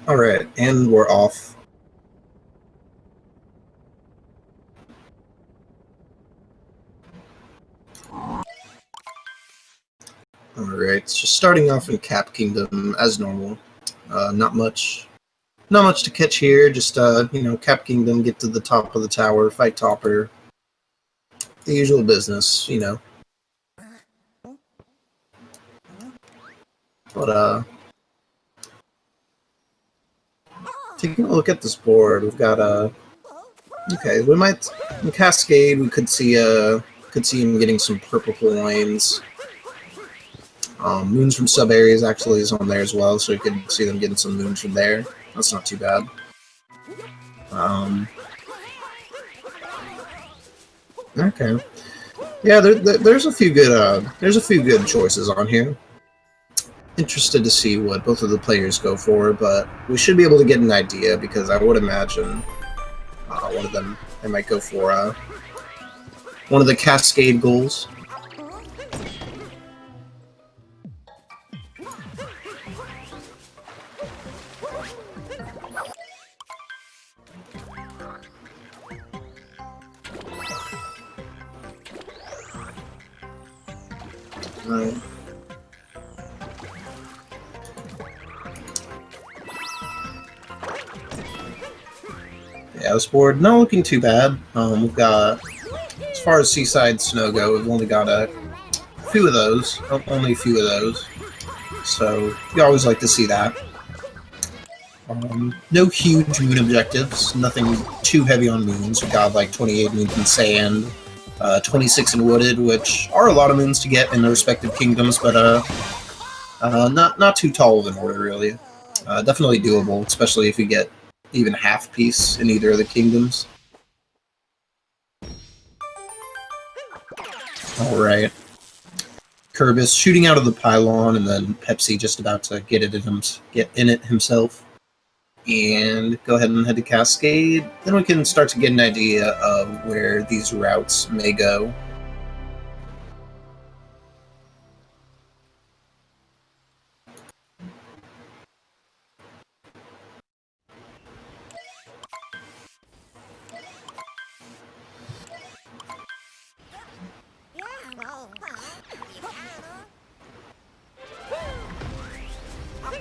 Alright, and we're off. Alright, so starting off in Cap Kingdom as normal. Not much to catch here, just Cap Kingdom, get to the top of the tower, fight Topper. The usual business, But taking a look at this board, we've got okay, we might in Cascade we could see him getting some purple coins. Moons from sub areas actually is on there as well, so you could see them getting some moons from there. That's not too bad. Okay, yeah, there's a few good choices on here. Interested to see what both of the players go for, but we should be able to get an idea because I would imagine one of them they might go for one of the Cascade goals. Right. Yeah, this board not looking too bad. We've got, as far as Seaside Snow go, we've only got a few of those. Only a few of those. So you always like to see that. No huge moon objectives. Nothing too heavy on moons. We've got like 28 moons in Sand, 26 in Wooded, which are a lot of moons to get in the respective kingdoms, but not too tall of an order really. Definitely doable, especially if you get even half piece in either of the kingdoms. Alright. Kerbis shooting out of the pylon, and then Pepsi just about to get in it himself. And go ahead and head to Cascade. Then we can start to get an idea of where these routes may go.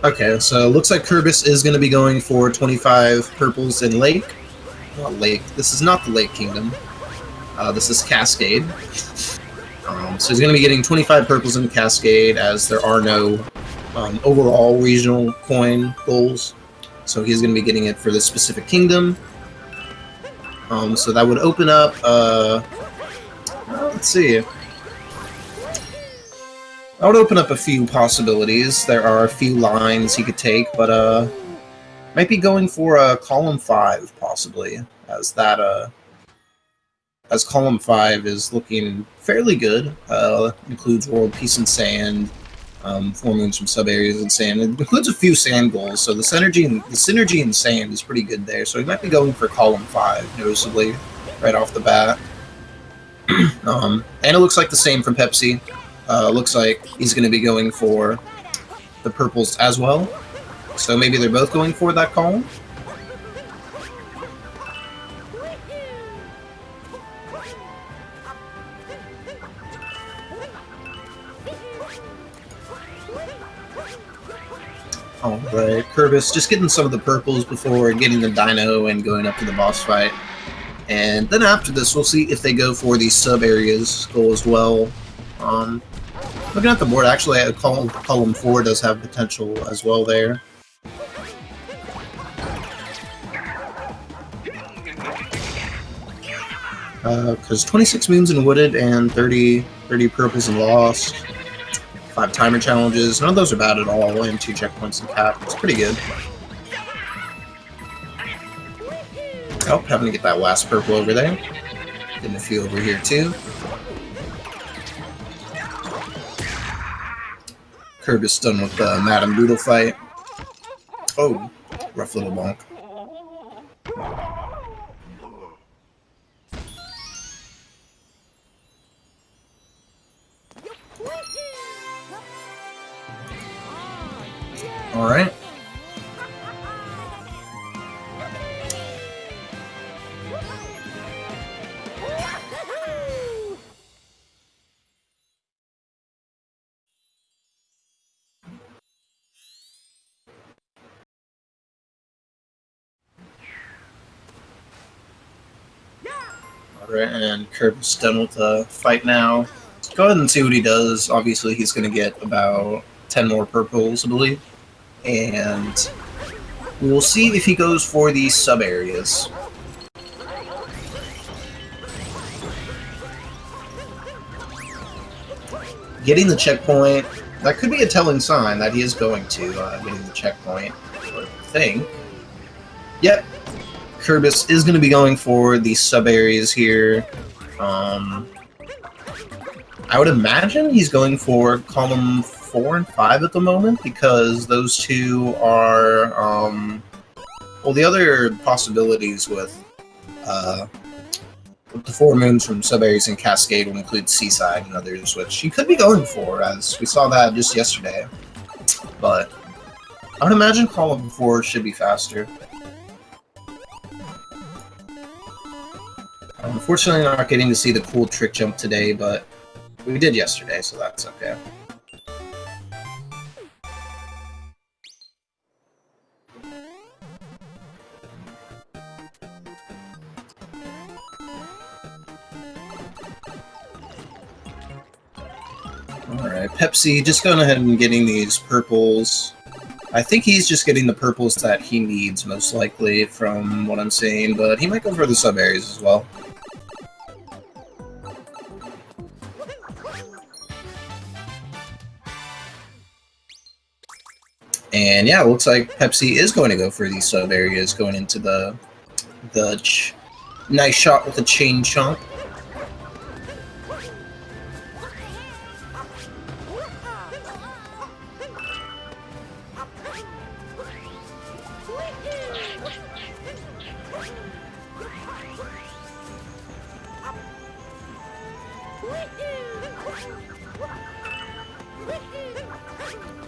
Okay, so looks like Kerbis is going to be going for 25 purples in Lake. Not Lake. This is not the Lake Kingdom. This is Cascade. So he's going to be getting 25 purples in Cascade, as there are no overall regional coin goals. So he's going to be getting it for this specific kingdom. So that would open up, let's see. That would open up a few possibilities. There are a few lines he could take, but might be going for column 5 possibly, as column 5 is looking fairly good. Includes World Peace and Sand, 4 moons from sub areas and Sand. It includes a few sand goals, so the synergy in Sand is pretty good there. So he might be going for column 5 noticeably right off the bat. And it looks like the same from Pepsi. Looks like he's going to be going for the purples as well. So maybe they're both going for that column. Alright, Kerbis just getting some of the purples before getting the dino and going up to the boss fight. And then after this, we'll see if they go for the sub-areas goal as well. Looking at the board, actually, column 4 does have potential as well there. Because 26 moons in Wooded and 30 purples in Lost. 5 timer challenges. None of those are bad at all, and 2 checkpoints in Cap. It's pretty good. Oh, having to get that last purple over there. Getting a few over here, too. Kerbis done with the Madam Boodle fight. Oh, rough little bonk. Alright. Alright, and Kerbis done with the fight now. Let's go ahead and see what he does. Obviously, he's going to get about 10 more purples, I believe. And we will see if he goes for these sub-areas. Getting the checkpoint, that could be a telling sign that he is going to getting the checkpoint, I think. Yep, Kerbis is going to be going for these sub-areas here. I would imagine he's going for column 4 and 5 at the moment, because those two are, well, the other possibilities with the 4 moons from sub-areas and Cascade will include Seaside and others, which he could be going for, as we saw that just yesterday. But I would imagine column 4 should be faster. Unfortunately, not getting to see the cool trick jump today, but we did yesterday, so that's okay. Alright, Pepsi just going ahead and getting these purples. I think he's just getting the purples that he needs, most likely, from what I'm seeing, but he might go for the sub-areas as well. And yeah, it looks like Pepsi is going to go for these sub-areas, going into the nice shot with the chain chomp.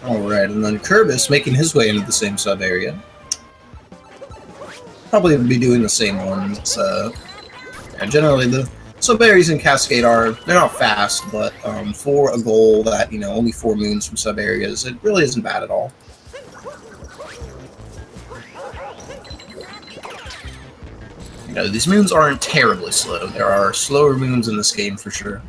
Alright, and then Kerbis making his way into the same sub-area. Probably be doing the same ones. Yeah, generally, the sub-areas in Cascade they're not fast, but for a goal that, only 4 moons from sub-areas, it really isn't bad at all. These moons aren't terribly slow. There are slower moons in this game for sure.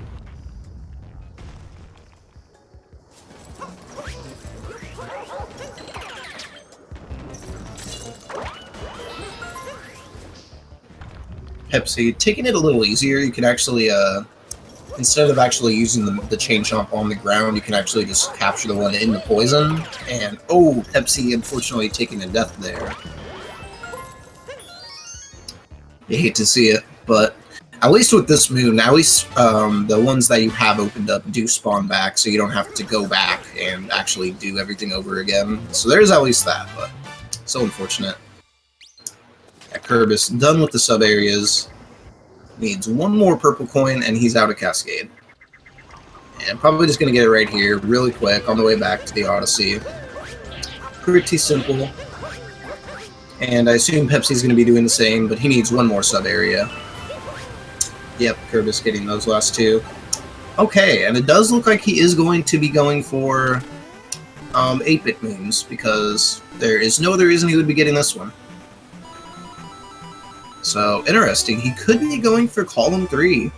Pepsi, taking it a little easier, you can actually, instead of actually using the chain chomp on the ground, you can actually just capture the one in the poison, and, oh, Pepsi unfortunately taking a death there. You hate to see it, but at least with this moon, at least the ones that you have opened up do spawn back, so you don't have to go back and actually do everything over again. So there's at least that, but so unfortunate. Kerbis done with the sub-areas, needs 1 more purple coin, and he's out of Cascade. And probably just going to get it right here, really quick, on the way back to the Odyssey. Pretty simple. And I assume Pepsi's going to be doing the same, but he needs 1 more sub-area. Yep, Kerbis getting those last 2. Okay, and it does look like he is going to be going for 8-bit moons, because there is no other reason he would be getting this one. So, interesting. He could be going for column 3,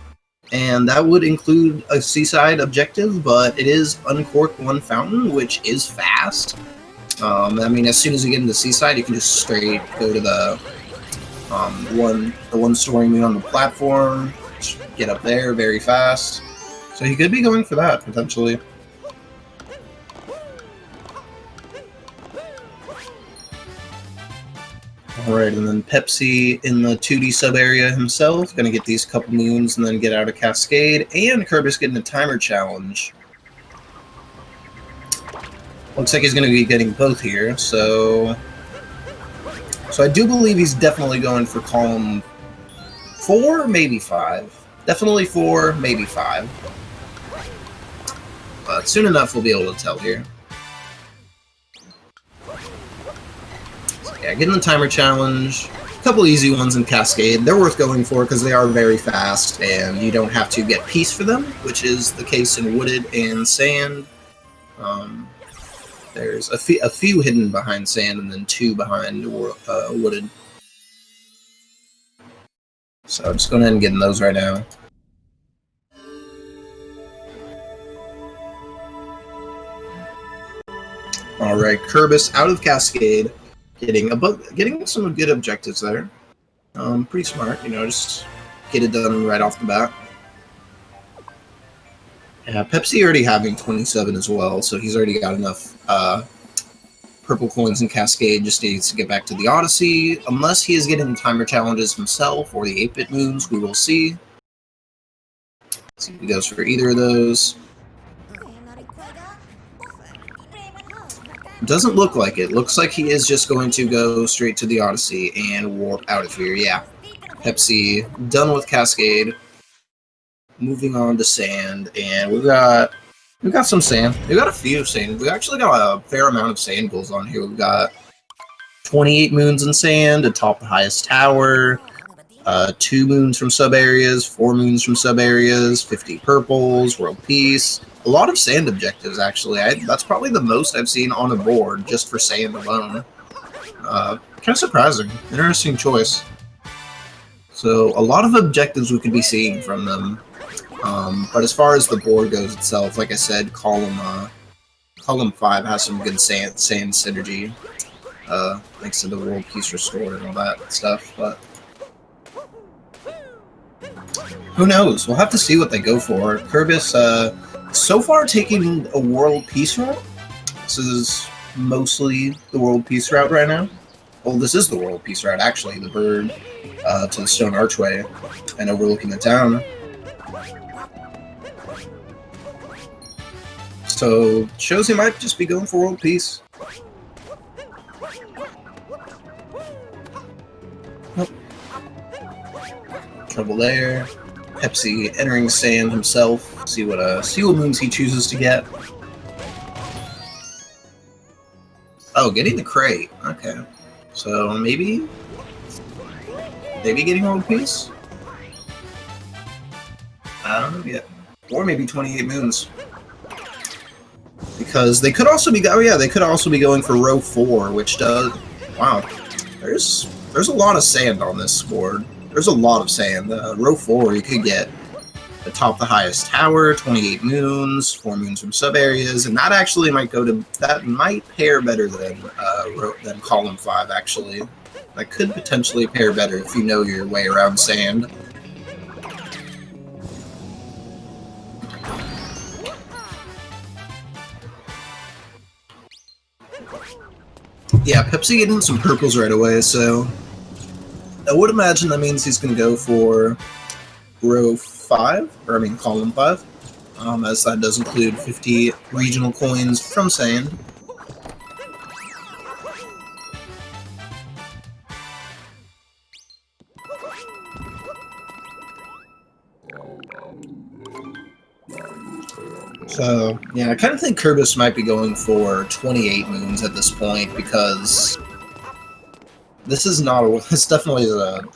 and that would include a Seaside objective, but it is Uncork 1 Fountain, which is fast. I mean, as soon as you get into Seaside, you can just straight go to the one story moon on the platform, get up there very fast. So he could be going for that, potentially. Alright, and then Pepsi in the 2D sub-area himself, gonna get these couple moons and then get out of Cascade, and Kerbis getting a timer challenge. Looks like he's gonna be getting both here, so I do believe he's definitely going for column 4, maybe 5. Definitely 4, maybe 5. But soon enough we'll be able to tell here. Yeah, getting the timer challenge, a couple easy ones in Cascade. They're worth going for because they are very fast, and you don't have to get Peace for them, which is the case in Wooded and Sand. There's a few hidden behind Sand, and then 2 behind Wooded. So just going ahead and getting those right now. Alright, Kerbis out of Cascade, getting some good objectives there. Pretty smart, you know, just get it done right off the bat. Yeah, Pepsi already having 27 as well, so he's already got enough purple coins in Cascade, just needs to get back to the Odyssey. Unless he is getting the timer challenges himself or the 8-bit moons, we will see. See if he goes for either of those. Doesn't look like it. Looks like he is just going to go straight to the Odyssey and warp out of here. Yeah. Pepsi done with Cascade. Moving on to Sand, and we've got some sand. We've got a few sand. We actually got a fair amount of sand goals on here. We've got 28 moons in sand atop the highest tower, 2 moons from sub areas, 4 moons from sub areas, 50 purples, world peace. A lot of sand objectives, actually. That's probably the most I've seen on a board just for sand alone. Kind of surprising. Interesting choice. So a lot of objectives we could be seeing from them. But as far as the board goes itself, like I said, column 5 has some good sand synergy, thanks to the world peace restored and all that stuff. But who knows? We'll have to see what they go for. Kerbis, so far taking a world peace route. This is mostly the world peace route right now. Well, this is the world peace route actually. The bird to the stone archway and overlooking the town. So, shows he might just be going for world peace. Oh. Trouble there. Pepsi entering sand himself. See what moons he chooses to get. Oh, getting the crate. Okay. So maybe getting world peace? I don't know yet. Or maybe 28 moons. Because they could also be going for row 4, which does wow. There's a lot of sand on this board. There's a lot of sand. Row 4 you could get atop the highest tower, 28 moons, 4 moons from sub areas, and that might pair better than column 5 actually. That could potentially pair better if you know your way around sand. Yeah, Pepsi getting some purples right away, so I would imagine that means he's going to go for row 5, or I mean column 5, as that does include 50 regional coins from sand. So, yeah, I kind of think Kerbis might be going for 28 moons at this point, because this definitely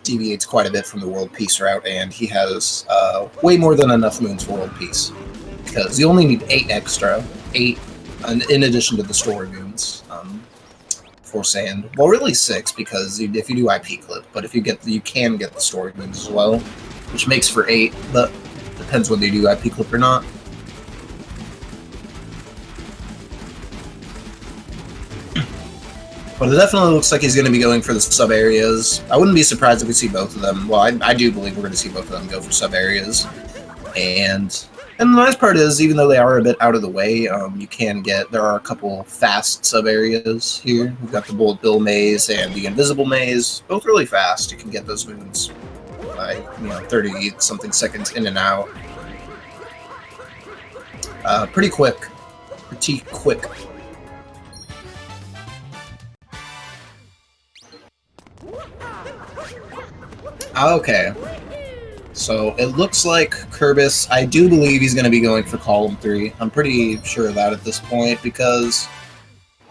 deviates quite a bit from the world peace route, and he has way more than enough moons for world peace, because you only need 8 extra, 8 in addition to the story moons for sand. Well, really 6, because if you do IP clip, but if you can get the story moons as well, which makes for 8, but depends whether you do IP clip or not. But it definitely looks like he's going to be going for the sub-areas. I wouldn't be surprised if we see both of them. Well, I do believe we're going to see both of them go for sub-areas. And the nice part is, even though they are a bit out of the way, there are a couple fast sub-areas here. We've got the Bullet Bill Maze and the Invisible Maze. Both really fast. You can get those moons by, 30-something seconds in and out. Pretty quick. Okay, so it looks like Kerbis, I do believe he's going to be going for column 3. I'm pretty sure of that at this point, because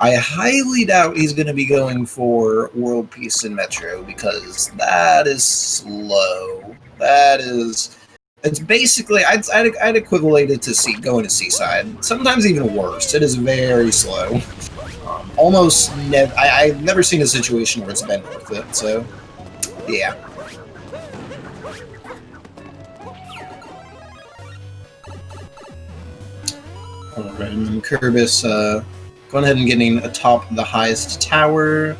I highly doubt he's going to be going for world peace in Metro, because that is slow. It's basically, I'd equivalent it to going to Seaside. Sometimes even worse. It is very slow. I've never seen a situation where it's been worth it, so yeah. Right, and then Kerbis going ahead and getting atop the highest tower.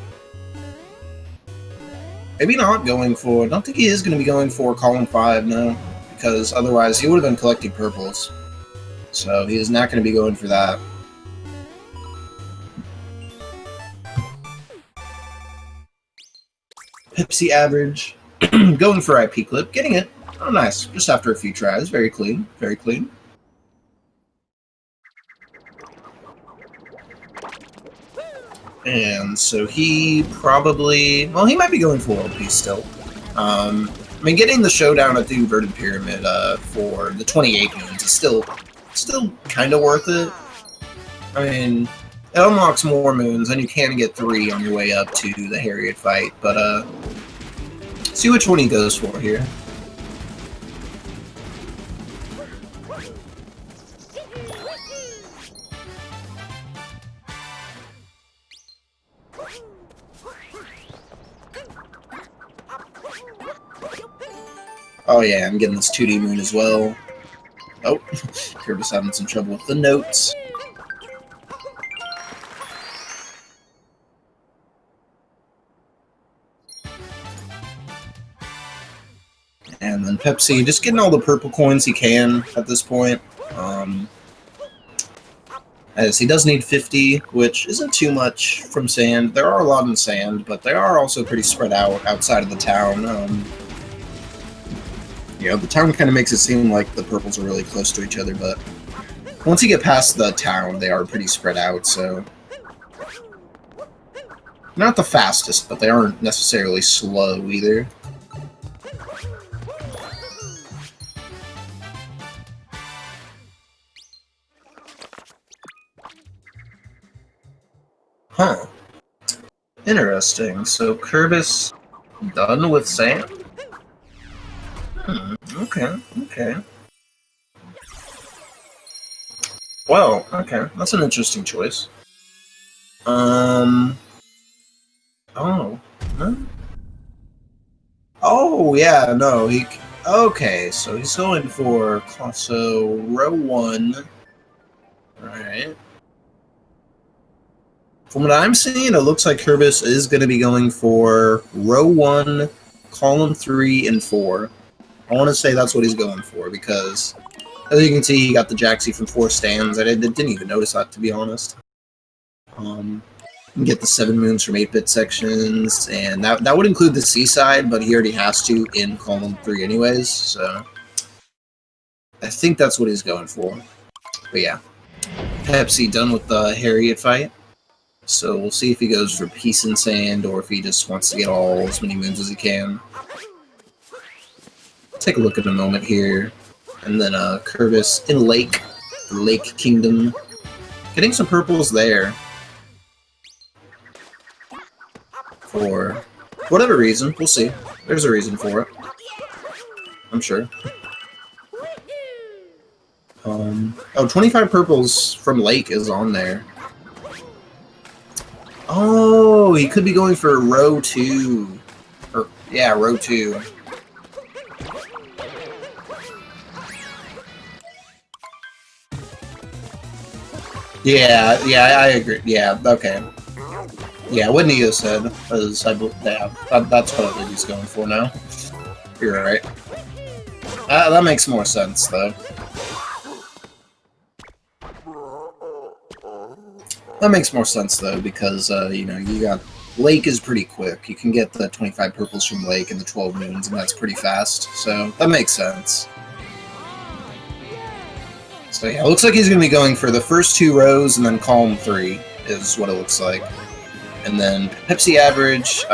Maybe not going for... I don't think he is going to be going for column 5, no. Because otherwise he would have been collecting purples. So he is not going to be going for that. Pepsi average. Going for IP clip. Getting it. Oh, nice. Just after a few tries. Very clean. Very clean. And so he probably... Well, he might be going for LP still. I mean, getting the showdown at the inverted pyramid for the 28 moons is still kind of worth it. I mean, it unlocks more moons, and you can get 3 on your way up to the Harriet fight, but see which one he goes for here. Oh yeah, I'm getting this 2D moon as well. Oh, Kerbis having some trouble with the notes. And then Pepsi, just getting all the purple coins he can at this point. As he does need 50, which isn't too much from sand. There are a lot in sand, but they are also pretty spread out outside of the town. You know, the town kind of makes it seem like the purples are really close to each other, but once you get past the town, they are pretty spread out, so... Not the fastest, but they aren't necessarily slow either. Huh. Interesting. So Kerbis done with sand? Okay, okay. Well, okay, that's an interesting choice. Oh. Huh? Oh, yeah, no, he... Okay, so he's going for... So, row 1. Alright. From what I'm seeing, it looks like Kerbis is going to be going for row 1, column 3, and 4. I want to say that's what he's going for, because as you can see, he got the Jaxie from 4 stands. I didn't even notice that, to be honest. You get the 7 moons from 8-bit sections, and that would include the seaside, but he already has to in column 3 anyways, so I think that's what he's going for. But yeah, Pepsi done with the Harriet fight, so we'll see if he goes for Peace and Sand, or if he just wants to get all as many moons as he can. Take a look at a moment here, and then Kerbis in Lake Kingdom, getting some purples there. For whatever reason, we'll see. There's a reason for it, I'm sure. Oh, 25 purples from Lake is on there. Oh, he could be going for row 2. Or, yeah, row 2. Yeah, I agree. Yeah, okay. Yeah, what Neo said was, yeah, that's what I believe he's going for now. You're right. That makes more sense, though. That makes more sense, though, because, you know, you got... Lake is pretty quick. You can get the 25 purples from Lake and the 12 moons, and that's pretty fast. So, that makes sense. So, yeah, it looks like he's going to be going for the first 2 rows, and then column 3 is what it looks like. And then Pepsi average,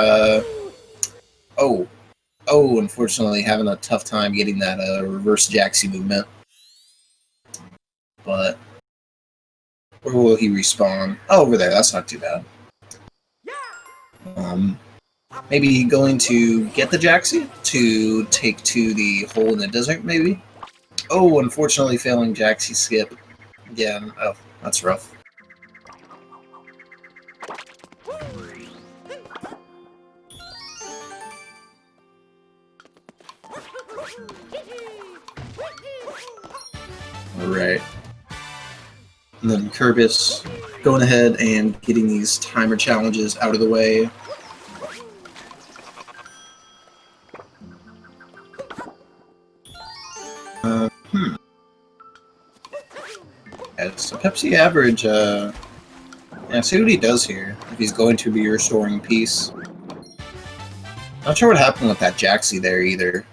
unfortunately having a tough time getting that reverse Jaxie movement. But where will he respawn? Oh, over there, that's not too bad. Maybe going to get the Jaxie to take to the hole in the desert, maybe? Oh, unfortunately failing Jaxie skip. Again, oh, that's rough. Right. And then Kerbis going ahead and getting these timer challenges out of the way. Yeah, so Pepsi average, yeah, see what he does here, if he's going to be restoring peace. Not sure what happened with that Jaxie there either.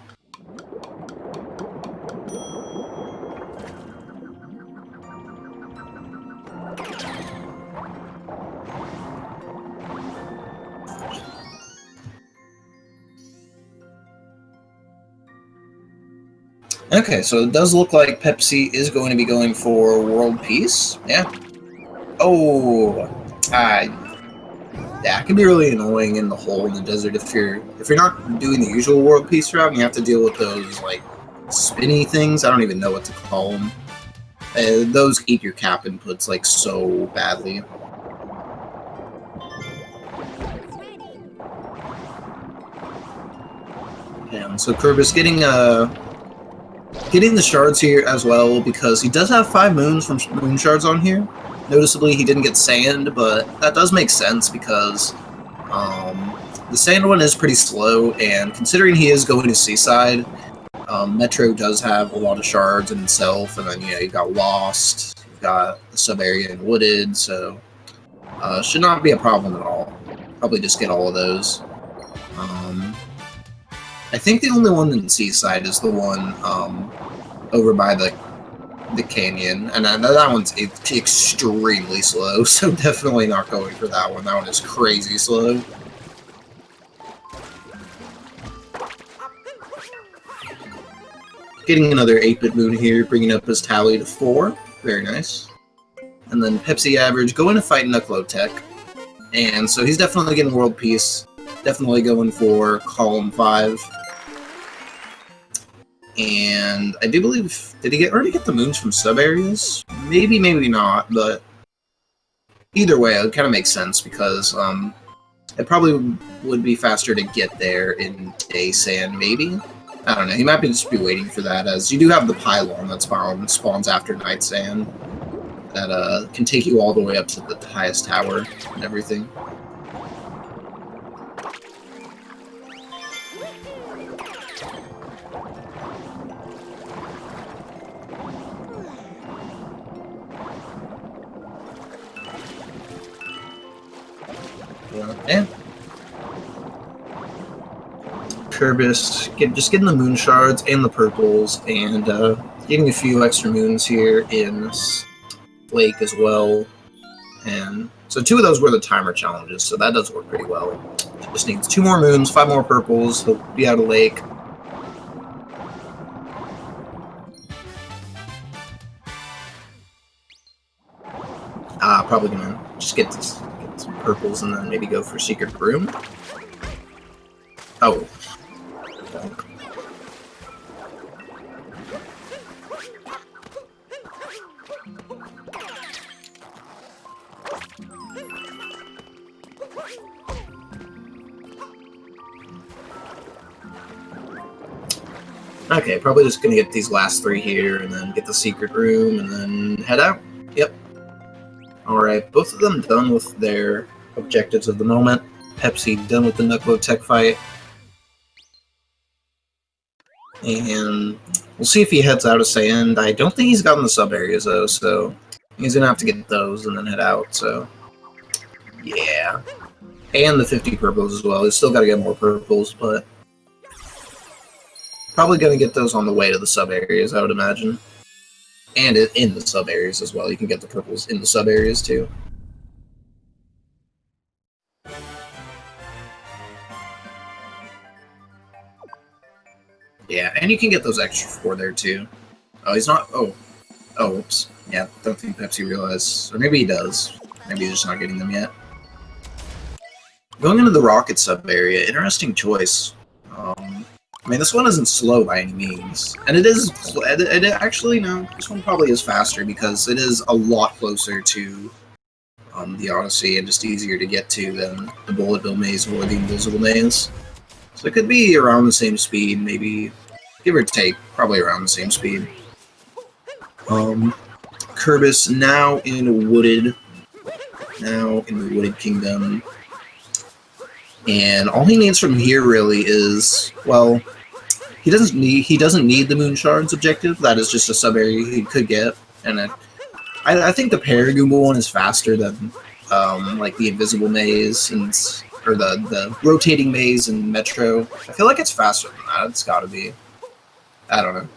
Okay, so it does look like Pepsi is going to be going for world peace. Yeah. Oh, yeah, it can be really annoying in the hole in the desert if you're not doing the usual world peace route and you have to deal with those like spinny things. I don't even know what to call them. Those eat your cap inputs like so badly. Yeah, so Kerbis getting the shards here as well, because he does have 5 moons from moon shards on here. Noticeably, he didn't get sand, but that does make sense because the sand one is pretty slow, and considering he is going to Seaside, Metro does have a lot of shards in itself, and then, you know, you've got Lost, you've got the sub-area in Wooded, so should not be a problem at all. Probably just get all of those. I think the only one in Seaside is the one over by the canyon, and that one's extremely slow, so definitely not going for that one. That one is crazy slow. Getting another 8-bit moon here, bringing up his tally to 4. Very nice. And then Pepsi average going to fight Nucleotech, and so he's definitely getting world peace. Definitely going for column 5. And I do believe, did he already get the moons from sub-areas? Maybe, maybe not, but either way, it kind of makes sense because it probably would be faster to get there in day sand, maybe? I don't know, he might just be waiting for that, as you do have the pylon that spawns after night sand that can take you all the way up to the highest tower and everything. Yeah. Kerbis, just getting the moon shards and the purples, and getting a few extra moons here in Lake as well. And so 2 of those were the timer challenges, so that does work pretty well. Just needs 2 more moons, 5 more purples, he'll be out of Lake. Probably gonna just get some purples and then maybe go for Secret Room. Oh. Okay, probably just gonna get these last 3 here and then get the Secret Room and then head out. Yep. Alright, both of them done with their objectives of the moment. Pepsi done with the Nucleotech fight. And we'll see if he heads out of sand. I don't think he's gotten the sub-areas though, so he's gonna have to get those and then head out, so yeah. And the 50 purples as well. He's still gotta get more purples, but probably gonna get those on the way to the sub-areas, I would imagine. And in the sub-areas as well. You can get the purples in the sub-areas too. Yeah, and you can get those extra 4 there too. Oh, he's not... Oh, whoops. Yeah, don't think Pepsi realized. Or maybe he does. Maybe he's just not getting them yet. Going into the rocket sub-area, interesting choice. I mean, this one isn't slow by any means. And it is... actually, no. This one probably is faster because it is a lot closer to the Odyssey and just easier to get to than the Bullet Bill Maze or the Invisible Maze. So it could be around the same speed, maybe, give or take, probably around the same speed. Kerbis now in Wooded. Now in the Wooded Kingdom. And all he needs from here really is, well, he doesn't need the Moon Shards objective. That is just a sub area he could get, and I think the Paragoomba one is faster than like the Invisible Maze or the rotating maze in Metro. I feel like it's faster than that. It's got to be. I don't know,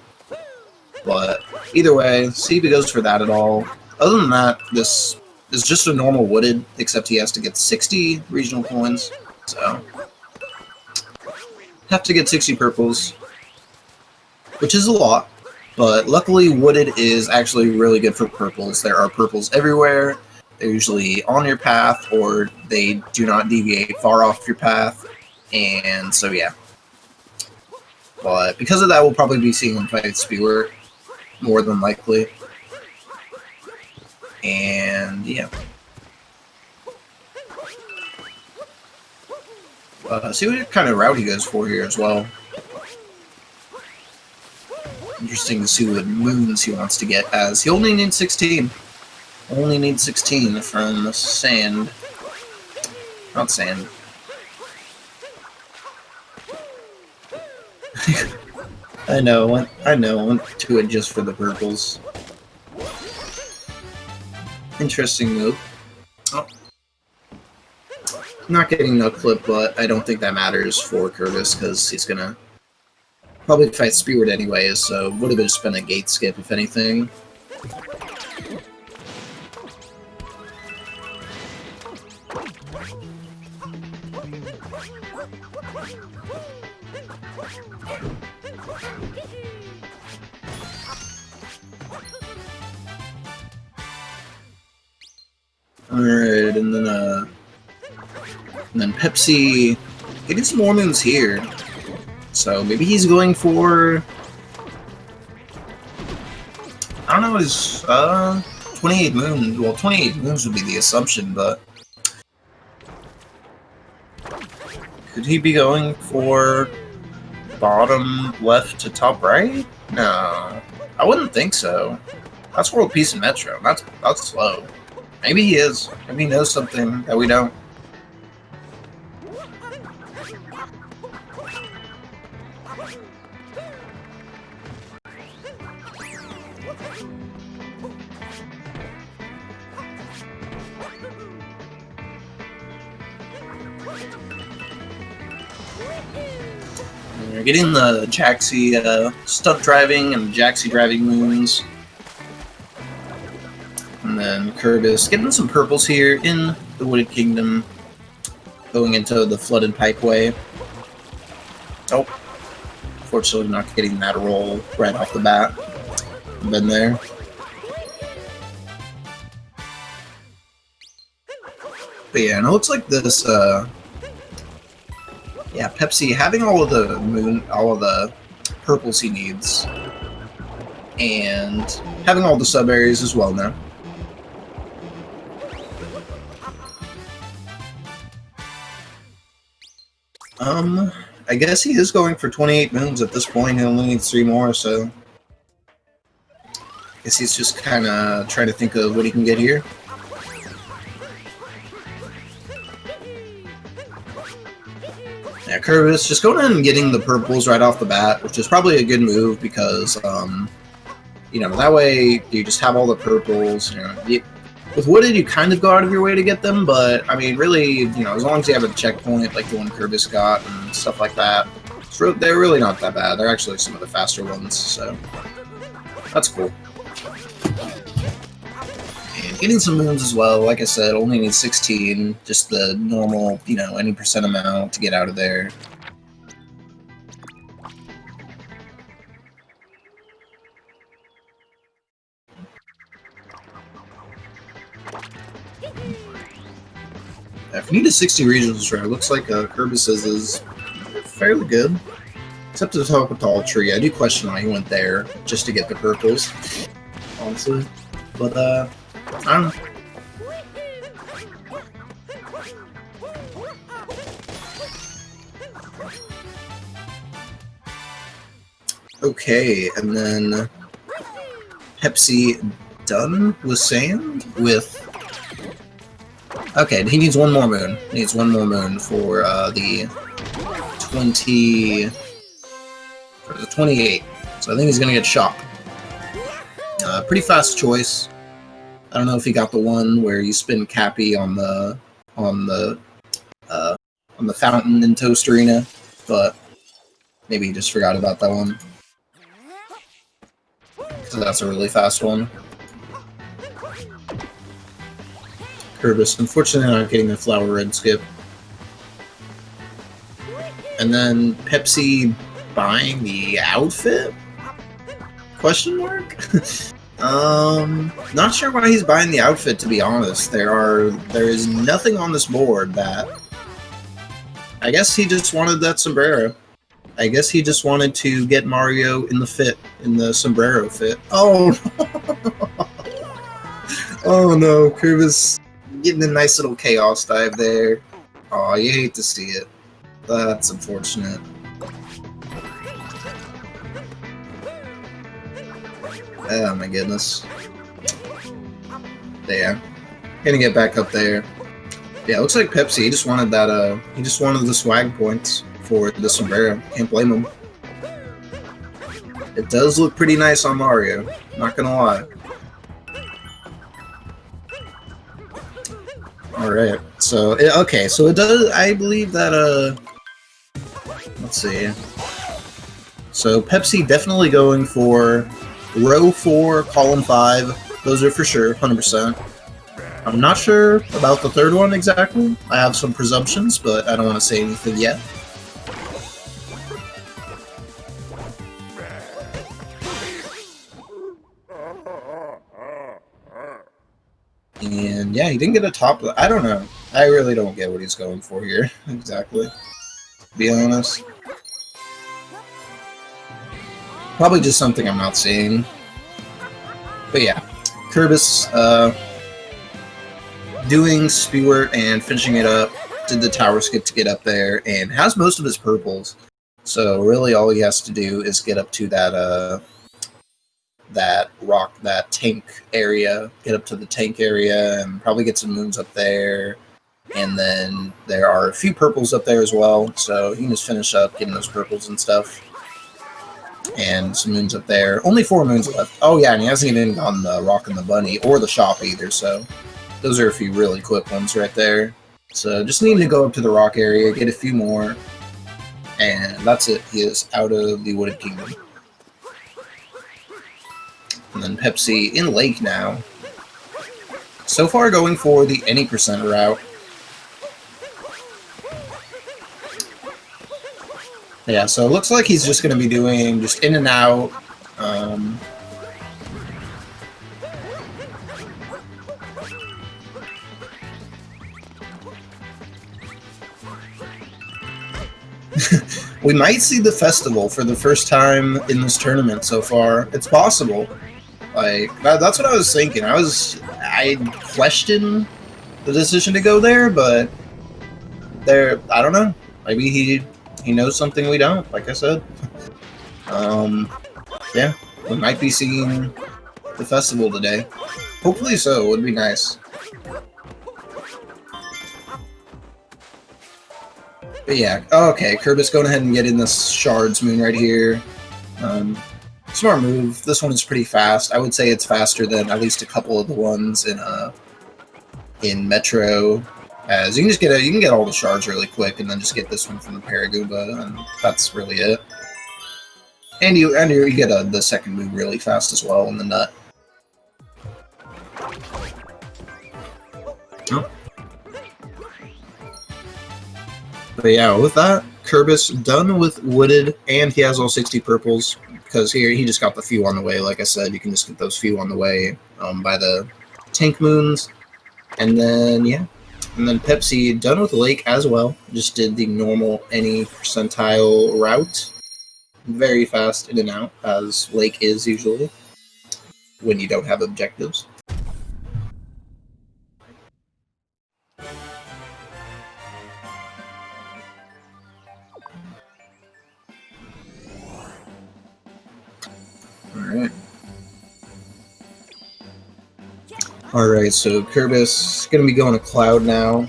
but either way, see if he goes for that at all. Other than that, this is just a normal Wooded, except he has to get 60 regional coins. So have to get 60 purples, which is a lot, but luckily Wooded is actually really good for purples. There are purples everywhere. They're usually on your path, or they do not deviate far off your path, and so yeah. But because of that, we'll probably be seeing him fight Spewer, more than likely. And yeah. See what kind of route he goes for here as well. Interesting to see what moons he wants to get, as he only needs 16. Only needs 16 from sand. Not sand. I know, I went to it just for the purples. Interesting move. Oh. Not getting no clip, but I don't think that matters for Kerbis, because he's gonna probably fight Spearwood anyways, so would have just been a gate skip if anything. Alright, and then Pepsi getting some more moons here. So maybe he's going for, I don't know, his 28 moons. Well, 28 moons would be the assumption, but could he be going for bottom left to top right? No, I wouldn't think so. That's World Peace and Metro. That's slow. Maybe he is. Maybe he knows something that we don't. We're getting the Jaxi stunt driving and Jaxi driving moons. And then Kerbis getting some purples here in the Wooded Kingdom, going into the Flooded Pipeway. Oh, unfortunately not getting that roll right off the bat. Been there. But yeah, and it looks like this, yeah, Pepsi having all of the purples he needs, and having all the sub areas as well now. I guess he is going for 28 moons at this point. He only needs 3 more, so I guess he's just kind of trying to think of what he can get here. Yeah, Kerbis just going in and getting the purples right off the bat, which is probably a good move because, you know, that way you just have all the purples. You know, with Wooded, you kind of go out of your way to get them, but, I mean, really, you know, as long as you have a checkpoint like the one Kerbis got and stuff like that, they're really not that bad. They're actually some of the faster ones, so that's cool. And getting some moons as well, like I said, only need 16, just the normal, you know, any percent amount to get out of there. If you need a 60 regionals rare, it looks like Kerbis's is fairly good. Except to the top of Tall Tree. I do question why he went there, just to get the purples, honestly. But, I don't know. Okay, and then Pepsi done with sand? Okay, he needs one more moon. He needs one more moon for the 28. So I think he's gonna get shop. Pretty fast choice. I don't know if he got the one where you spin Cappy on the fountain in Toast Arena, but maybe he just forgot about that one. So that's a really fast one. Kerbis, unfortunately not getting the Flower Red skip. And then Pepsi buying the outfit? Question mark? Not sure why he's buying the outfit, to be honest. There is nothing on this board that... I guess he just wanted that sombrero. I guess he just wanted to get Mario in the sombrero fit. Oh no! Oh no, Kerbis getting a nice little chaos dive there. Aw, you hate to see it. That's unfortunate. Oh my goodness. There. Gonna get back up there. Yeah, looks like Pepsi, he just wanted that, he just wanted the swag points for the sombrero. Can't blame him. It does look pretty nice on Mario, not gonna lie. Alright, so, okay, so it does, I believe that, let's see. So Pepsi definitely going for row 4, column 5, those are for sure, 100%. I'm not sure about the third one exactly. I have some presumptions, but I don't want to say anything yet. And yeah, he didn't get a top. I don't know. I really don't get what he's going for here, exactly. To be honest. Probably just something I'm not seeing. But yeah, Kerbis, doing Spirit and finishing it up, did the tower skip to get up there, and has most of his purples. So really all he has to do is get up to that that tank area, get up to the tank area, and probably get some moons up there. And then there are a few purples up there as well, so he can just finish up getting those purples and stuff. And some moons up there. Only 4 moons left. Oh yeah, and he hasn't even gotten the Rock and the Bunny or the shop either, so those are a few really quick ones right there. So just need to go up to the rock area, get a few more, and that's it. He is out of the Wooded Kingdom. And then Pepsi in Lake now. So far going for the any percent route. Yeah, so it looks like he's just going to be doing just in and out. We might see the festival for the first time in this tournament so far. It's possible. Like, that's what I was thinking. I questioned the decision to go there, but I don't know. Maybe he knows something we don't, like I said. Yeah, we might be seeing the festival today. Hopefully so, it would be nice. But yeah, okay, Kerbis going ahead and getting this Shards Moon right here. Smart move. This one is pretty fast. I would say it's faster than at least a couple of the ones in Metro. As you can get all the shards really quick, and then just get this one from the Paragoomba, and that's really it. And you get the second move really fast as well in the nut. Oh. But yeah, with that, Kerbis done with Wooded, and he has all 60 purples, because here he just got the few on the way. Like I said, you can just get those few on the way by the tank moons. And then, yeah. And then Pepsi done with Lake as well. Just did the normal any percentile route. Very fast in and out, as Lake is usually, when you don't have objectives. Alright. Alright, so Kerbis is going to be going to Cloud now.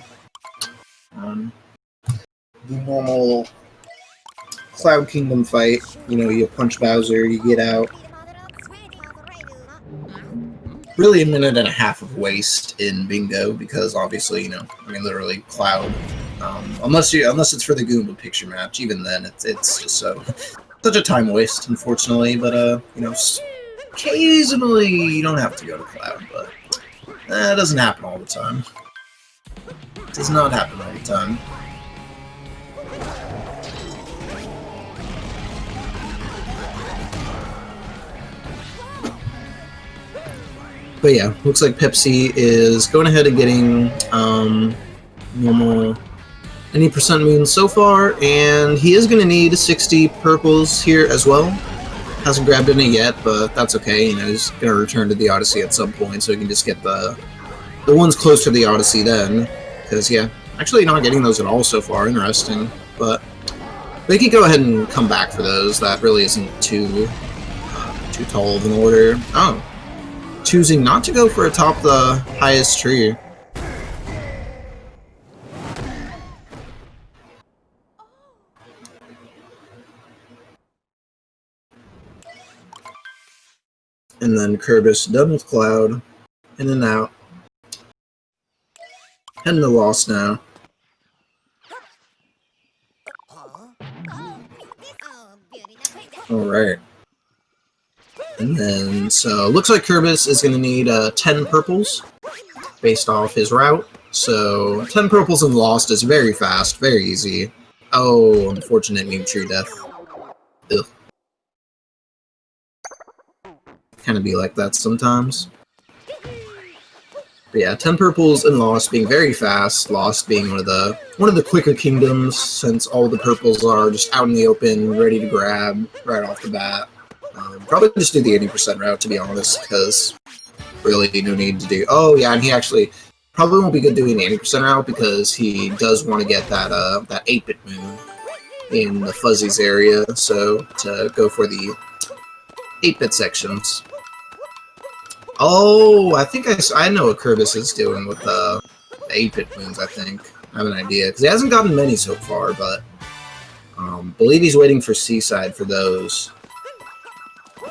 The normal Cloud Kingdom fight. You know, you punch Bowser, you get out. Really a minute and a half of waste in Bingo, because obviously, you know, I mean, literally Cloud. Unless it's for the Goomba picture match, even then, it's just such a time waste, unfortunately. But you know, occasionally you don't have to go to Cloud, but that doesn't happen all the time. It does not happen all the time. But yeah, looks like Pepsi is going ahead and getting normal any percent moons so far, and he is going to need 60 purples here as well. Hasn't grabbed any yet, but that's okay. You know, he's going to return to the Odyssey at some point, so he can just get the ones close to the Odyssey then. Because yeah, actually not getting those at all so far. Interesting, but they can go ahead and come back for those. That really isn't too tall of an order. Oh, choosing not to go for atop the highest tree. And then Kerbis done with Cloud, in and out. Heading to Lost now. Alright. And then, so, looks like Kerbis is going to need 10 purples, based off his route. So, 10 purples in Lost is very fast, very easy. Oh, unfortunate Mewtwo death. Ugh. Kind of be like that sometimes. But yeah, 10 purples in Lost being very fast. Lost being one of the quicker kingdoms, since all the purples are just out in the open, ready to grab right off the bat. Probably just do the 80% route, to be honest, because really no need to do. Oh yeah, and he actually probably won't be good doing the 80% route because he does want to get that 8-bit moon in the Fuzzies area, so to go for the 8-bit sections. Oh, I think I know what Kerbis is doing with the 8-bit moons, I think. I have an idea, because he hasn't gotten many so far, but believe he's waiting for Seaside for those.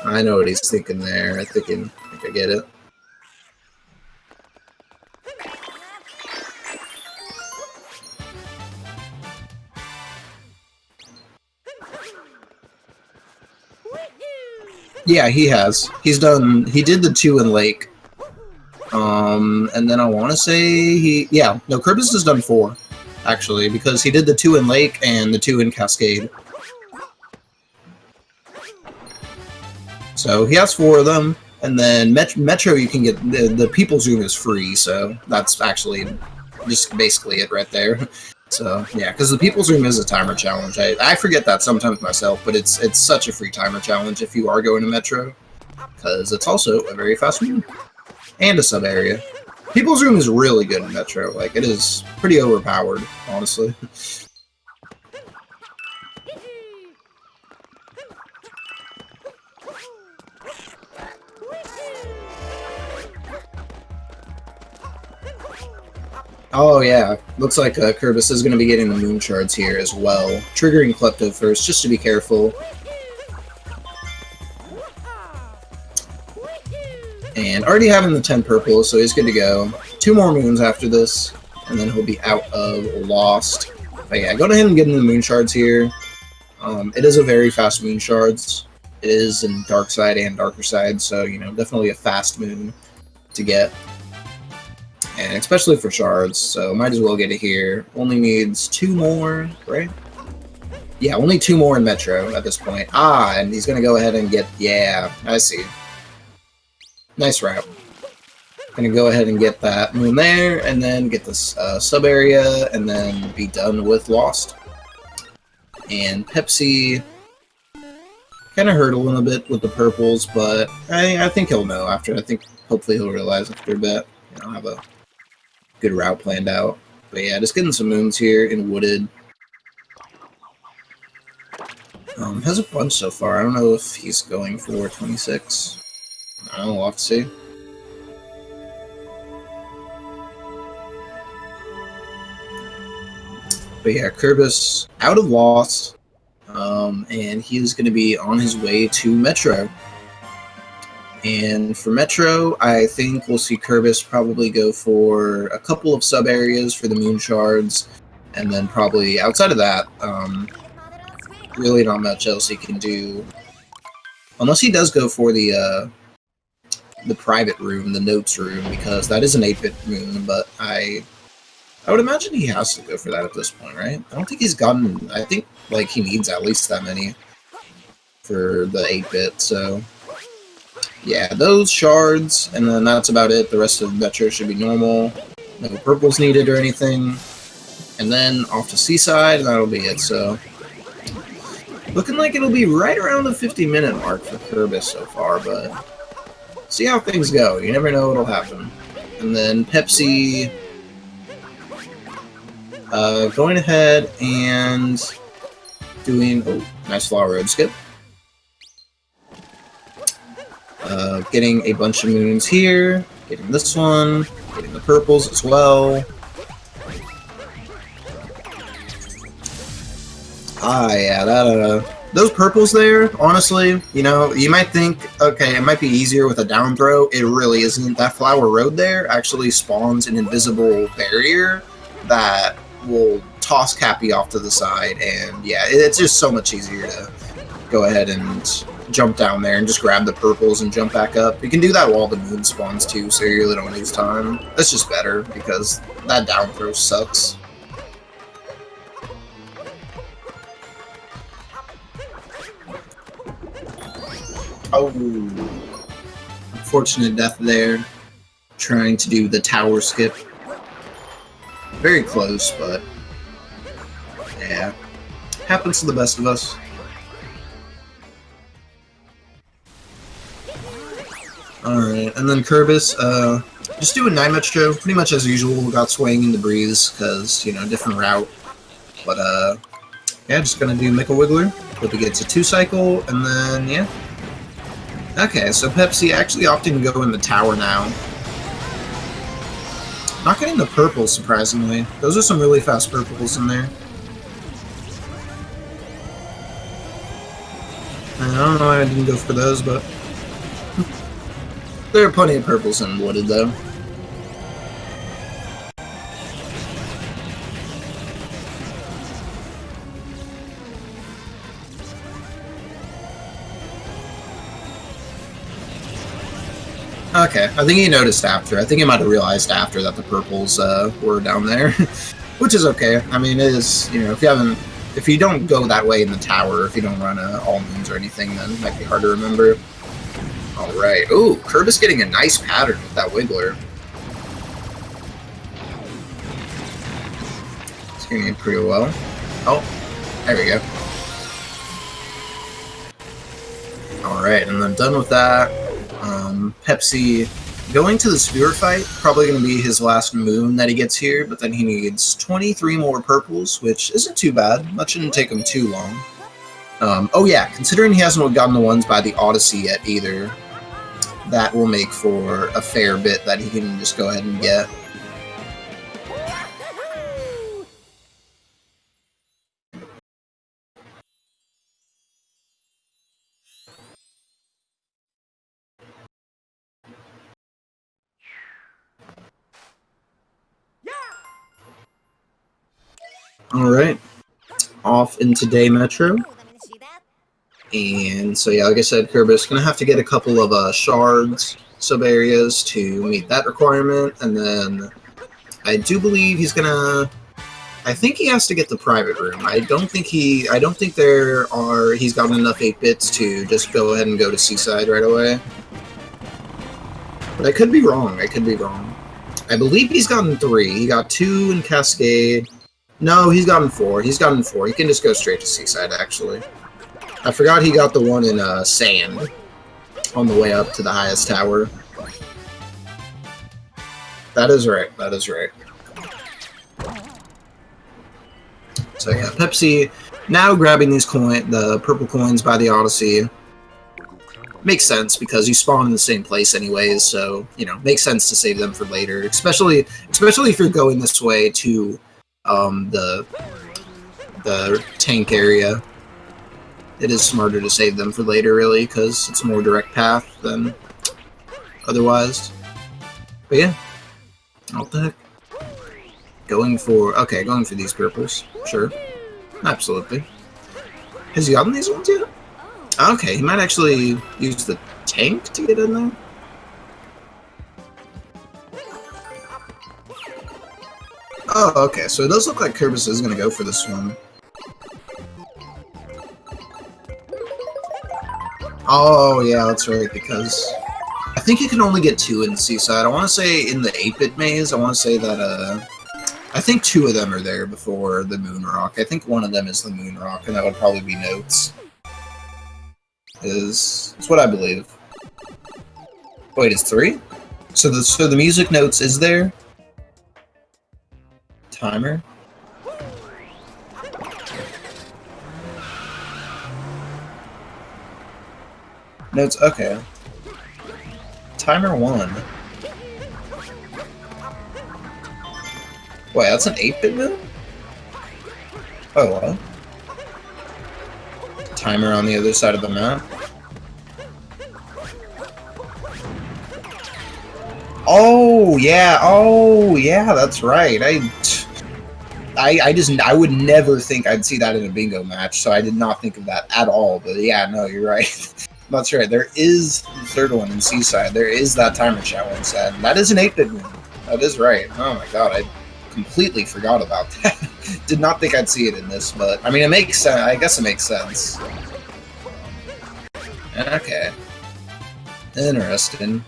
I know what he's thinking there. I think I get it. Yeah, he has. He did the 2 in Lake. And then I want to say Kerbis has done 4, actually, because he did the 2 in Lake and the 2 in Cascade. So he has 4 of them, and then Metro you can get, the People's Room is free, so that's actually just basically it right there. So yeah, because the People's Room is a timer challenge. I forget that sometimes myself, but it's such a free timer challenge if you are going to Metro, because it's also a very fast room and a sub area. People's Room is really good in Metro. Like, it is pretty overpowered, honestly. Oh yeah, looks like Kerbis is going to be getting the moon shards here as well. Triggering Klepto first, just to be careful. And already having the 10 purple, so he's good to go. 2 more moons after this, and then he'll be out of Lost. But yeah, go ahead and get in the moon shards here. It is a very fast moon shards. It is in Dark Side and Darker Side, so, you know, definitely a fast moon to get. And especially for shards, so might as well get it here. Only needs 2 more, right? Yeah, only 2 more in Metro at this point. Ah, and he's going to go ahead and get... Yeah, I see. Nice route. Gonna go ahead and get that moon there, and then get this sub-area, and then be done with Lost. And Pepsi kind of hurt a little bit with the purples, but I think he'll know after. I think hopefully he'll realize after a bit. You know, have a good route planned out. But yeah, just getting some moons here in Wooded. Has a bunch so far. I don't know if he's going for 26. I don't know, we'll have to see. But yeah, Kerbis out of loss, and he is going to be on his way to Metro. And for Metro, I think we'll see Kerbis probably go for a couple of sub-areas for the Moon Shards, and then probably outside of that, really not much else he can do. Unless he does go for the private room, the notes room, because that is an 8-bit moon, but I would imagine he has to go for that at this point, right? I don't think he's gotten... I think, like, he needs at least that many for the 8-bit, so... Yeah, those shards, and then that's about it. The rest of Metro should be normal. No purples needed or anything. And then off to Seaside, and that'll be it, so... Looking like it'll be right around the 50-minute mark for Kerbis so far, but... See how things go. You never know what'll happen. And then Pepsi... going ahead and... doing... Oh, nice Flower Road skip. Getting a bunch of moons here, getting this one, getting the purples as well. Yeah, those purples there, honestly, you know, you might think, okay, it might be easier with a down throw. It really isn't. That Flower Road there actually spawns an invisible barrier that will toss Cappy off to the side, and yeah, it's just so much easier to go ahead and jump down there and just grab the purples and jump back up. You can do that while the moon spawns too, so you really don't lose time. That's just better, because that down throw sucks. Oh, unfortunate death there. Trying to do the tower skip. Very close, but yeah, happens to the best of us. Alright, and then Kerbis, just doing 9 Metro, pretty much as usual. Got swaying in the breeze, because, you know, different route. But, yeah, just gonna do Mickle Wiggler. Hope he gets a 2-cycle, and then, yeah. Okay, so Pepsi actually opting to go in the tower now. Not getting the purples, surprisingly. Those are some really fast purples in there. I don't know why I didn't go for those, but... There are plenty of purples in Wooded, though. Okay, I think he noticed after. I think he might have realized after that the purples were down there, which is okay. I mean, it is, you know, if you don't go that way in the tower, if you don't run all moons or anything, then it might be hard to remember. Alright. Ooh, Kerbis getting a nice pattern with that Wiggler. It's getting it pretty well. Oh, there we go. Alright, and then done with that. Pepsi going to the Spirit Fight, probably going to be his last moon that he gets here, but then he needs 23 more purples, which isn't too bad. That shouldn't take him too long. Oh yeah, considering he hasn't gotten the ones by the Odyssey yet either, that will make for a fair bit that he can just go ahead and get. Alright, off into Day Metro. And so yeah, like I said, Kerbis gonna have to get a couple of shards, sub-areas to meet that requirement, and then I do believe he's gonna... I think he has to get the private room. I don't think he's gotten enough 8-bits to just go ahead and go to Seaside right away. But I could be wrong, I believe he's gotten 3. He got 2 in Cascade. No, he's gotten 4. He can just go straight to Seaside, actually. I forgot he got the one in Sand on the way up to the highest tower. That is right. So yeah, Pepsi now grabbing these the purple coins by the Odyssey. Makes sense because you spawn in the same place anyways, so you know, makes sense to save them for later. Especially if you're going this way to the the tank area. It is smarter to save them for later, really, because it's a more direct path than otherwise. But yeah, what the heck? Going for these purples. Sure, absolutely. Has he gotten these ones yet? Okay, he might actually use the tank to get in there. Oh, okay, so it does look like Kerbis is going to go for this one. Oh, yeah, that's right, because I think you can only get 2 in Seaside. I want to say in the 8-bit maze, I want to say that, I think 2 of them are there before the Moon Rock. I think one of them is the Moon Rock, and that would probably be Notes. It's what I believe. Wait, it's 3? So the music notes is there? Timer? Notes, okay. Timer 1. Wait, that's an 8-bit move? Oh, what? Timer on the other side of the map? Oh yeah, that's right. I would never think I'd see that in a bingo match, so I did not think of that at all. But yeah, no, you're right. That's right. There is the third one in Seaside. There is that timer challenge, and that is an 8-bit move. That is right. Oh my god, I completely forgot about that. Did not think I'd see it in this, but I mean, it makes sense. I guess it makes sense. Okay. Interesting.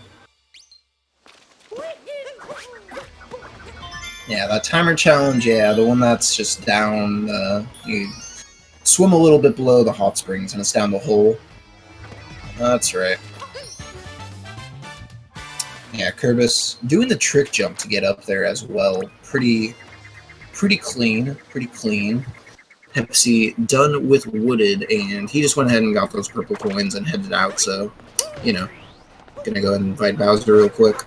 Yeah, that timer challenge, yeah, the one that's just down, you swim a little bit below the hot springs and it's down the hole. That's right. Yeah, Kerbis doing the trick jump to get up there as well. Pretty clean, pretty clean. Pepsi done with Wooded, and he just went ahead and got those purple coins and headed out, so, you know, gonna go ahead and invite Bowser real quick.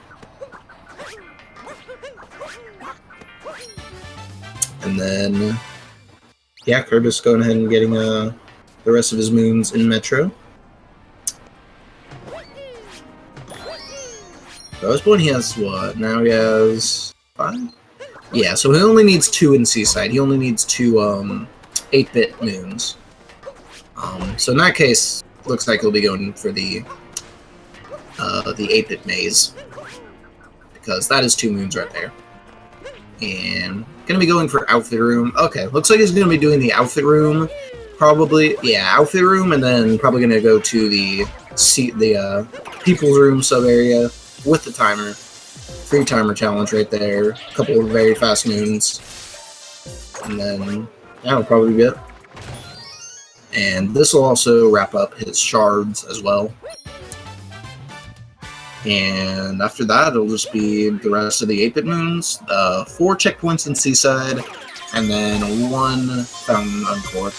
And then, yeah, Kerbis going ahead and getting the rest of his moons in Metro. So I was born, he has what? Now he has 5? Yeah, so he only needs 2 in Seaside. He only needs 2 8-bit moons. So in that case, looks like he'll be going for the 8-bit maze, because that is 2 moons right there. And gonna be going for outfit room. Okay, looks like he's gonna be doing the outfit room, probably. Yeah, outfit room, and then probably gonna go to the people's room sub area with the timer. Free timer challenge right there. A couple of very fast moons, and then that'll probably be it. And this will also wrap up his shards as well. And after that, it'll just be the rest of the 8-bit moons, 4 checkpoints in Seaside, and then 1 Fountain Uncork.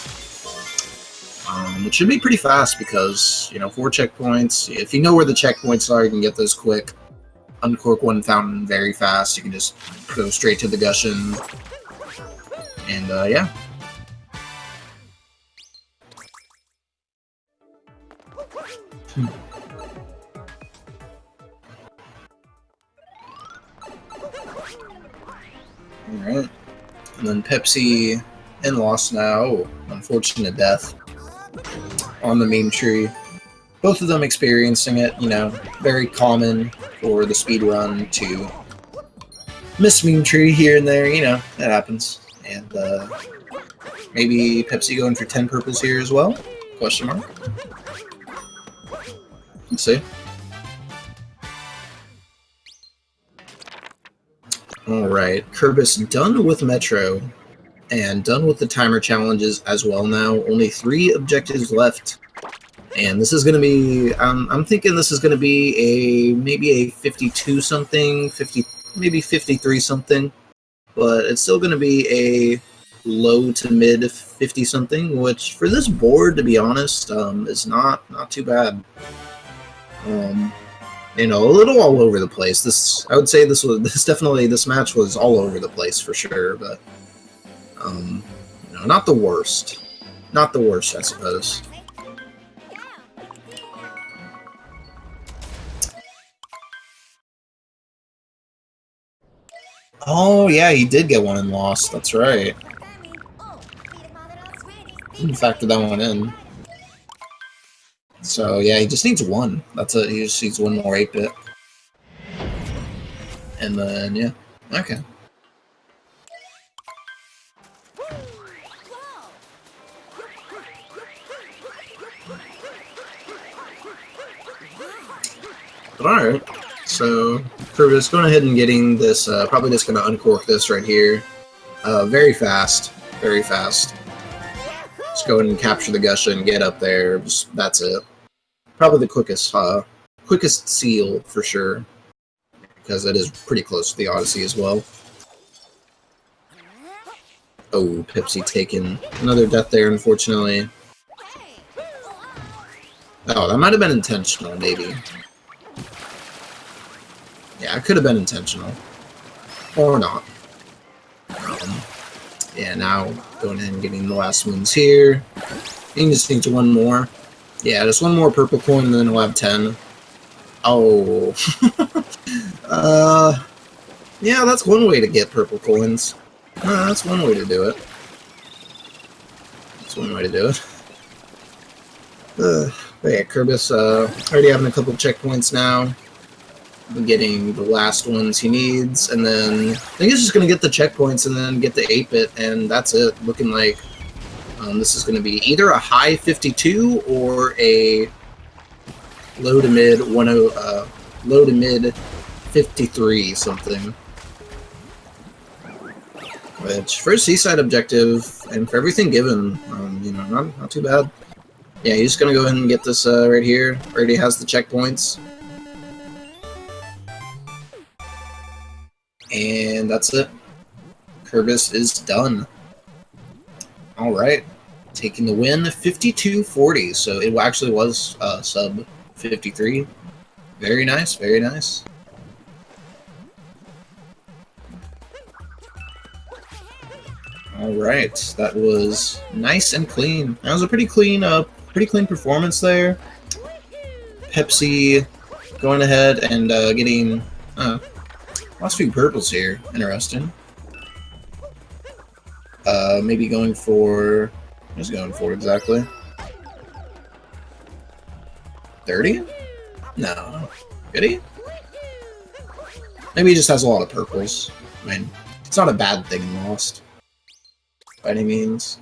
It should be pretty fast because, you know, 4 checkpoints. If you know where the checkpoints are, you can get those quick. Uncork 1 fountain very fast. You can just go straight to the Gushin. And, yeah. Alright. And then Pepsi and Lost now. Oh, unfortunate death on the meme tree. Both of them experiencing it, you know, very common for the speedrun to miss meme tree here and there, you know, that happens. And maybe Pepsi going for 10 purples here as well? Question mark. Let's see. Alright, Kerbis done with Metro, and done with the timer challenges as well now. Only 3 objectives left. And this is going to be, I'm thinking this is going to be maybe a 52-something, maybe 53-something. But it's still going to be a low to mid 50-something, which for this board, to be honest, is not too bad. You know, a little all over the place. I would say this match was all over the place for sure, but know, not the worst. Not the worst, I suppose. Oh, yeah, he did get one and lost. That's right. Didn't factor that one in. So, yeah, he just needs one. That's it. He just needs one more 8-bit. And then, yeah. Okay. But alright. So, Kerbis, going ahead and getting this, probably just going to uncork this right here. Very fast. Very fast. Just go ahead and capture the Gusha and get up there. Just, that's it. Probably the quickest seal, for sure. Because it is pretty close to the Odyssey as well. Oh, Pepsi taking another death there, unfortunately. Oh, that might have been intentional, maybe. Yeah, it could have been intentional. Or not. Yeah, now going ahead and getting the last ones here. He just needs one more. Yeah, just one more purple coin, and then we'll have 10. Oh. Yeah, that's one way to get purple coins. That's one way to do it. That's one way to do it. But yeah, Kerbis already having a couple checkpoints now. Getting the last ones he needs, and then I think he's just going to get the checkpoints and then get the 8-bit, and that's it. Looking like this is going to be either a high 52 or a low to mid 53 something. Which for a seaside objective and for everything given, you know, not too bad. Yeah, he's just going to go ahead and get this right here. Already has the checkpoints. And that's it. Kerbis is done. Alright. Taking the win, 52-40. So it actually was sub 53. Very nice, very nice. Alright, that was nice and clean. That was a pretty clean performance there. Pepsi going ahead and getting last few purples here. Interesting. Maybe going for... What is going for exactly? 30? No. Could he? Maybe he just has a lot of purples. I mean, it's not a bad thing in Lost. By any means.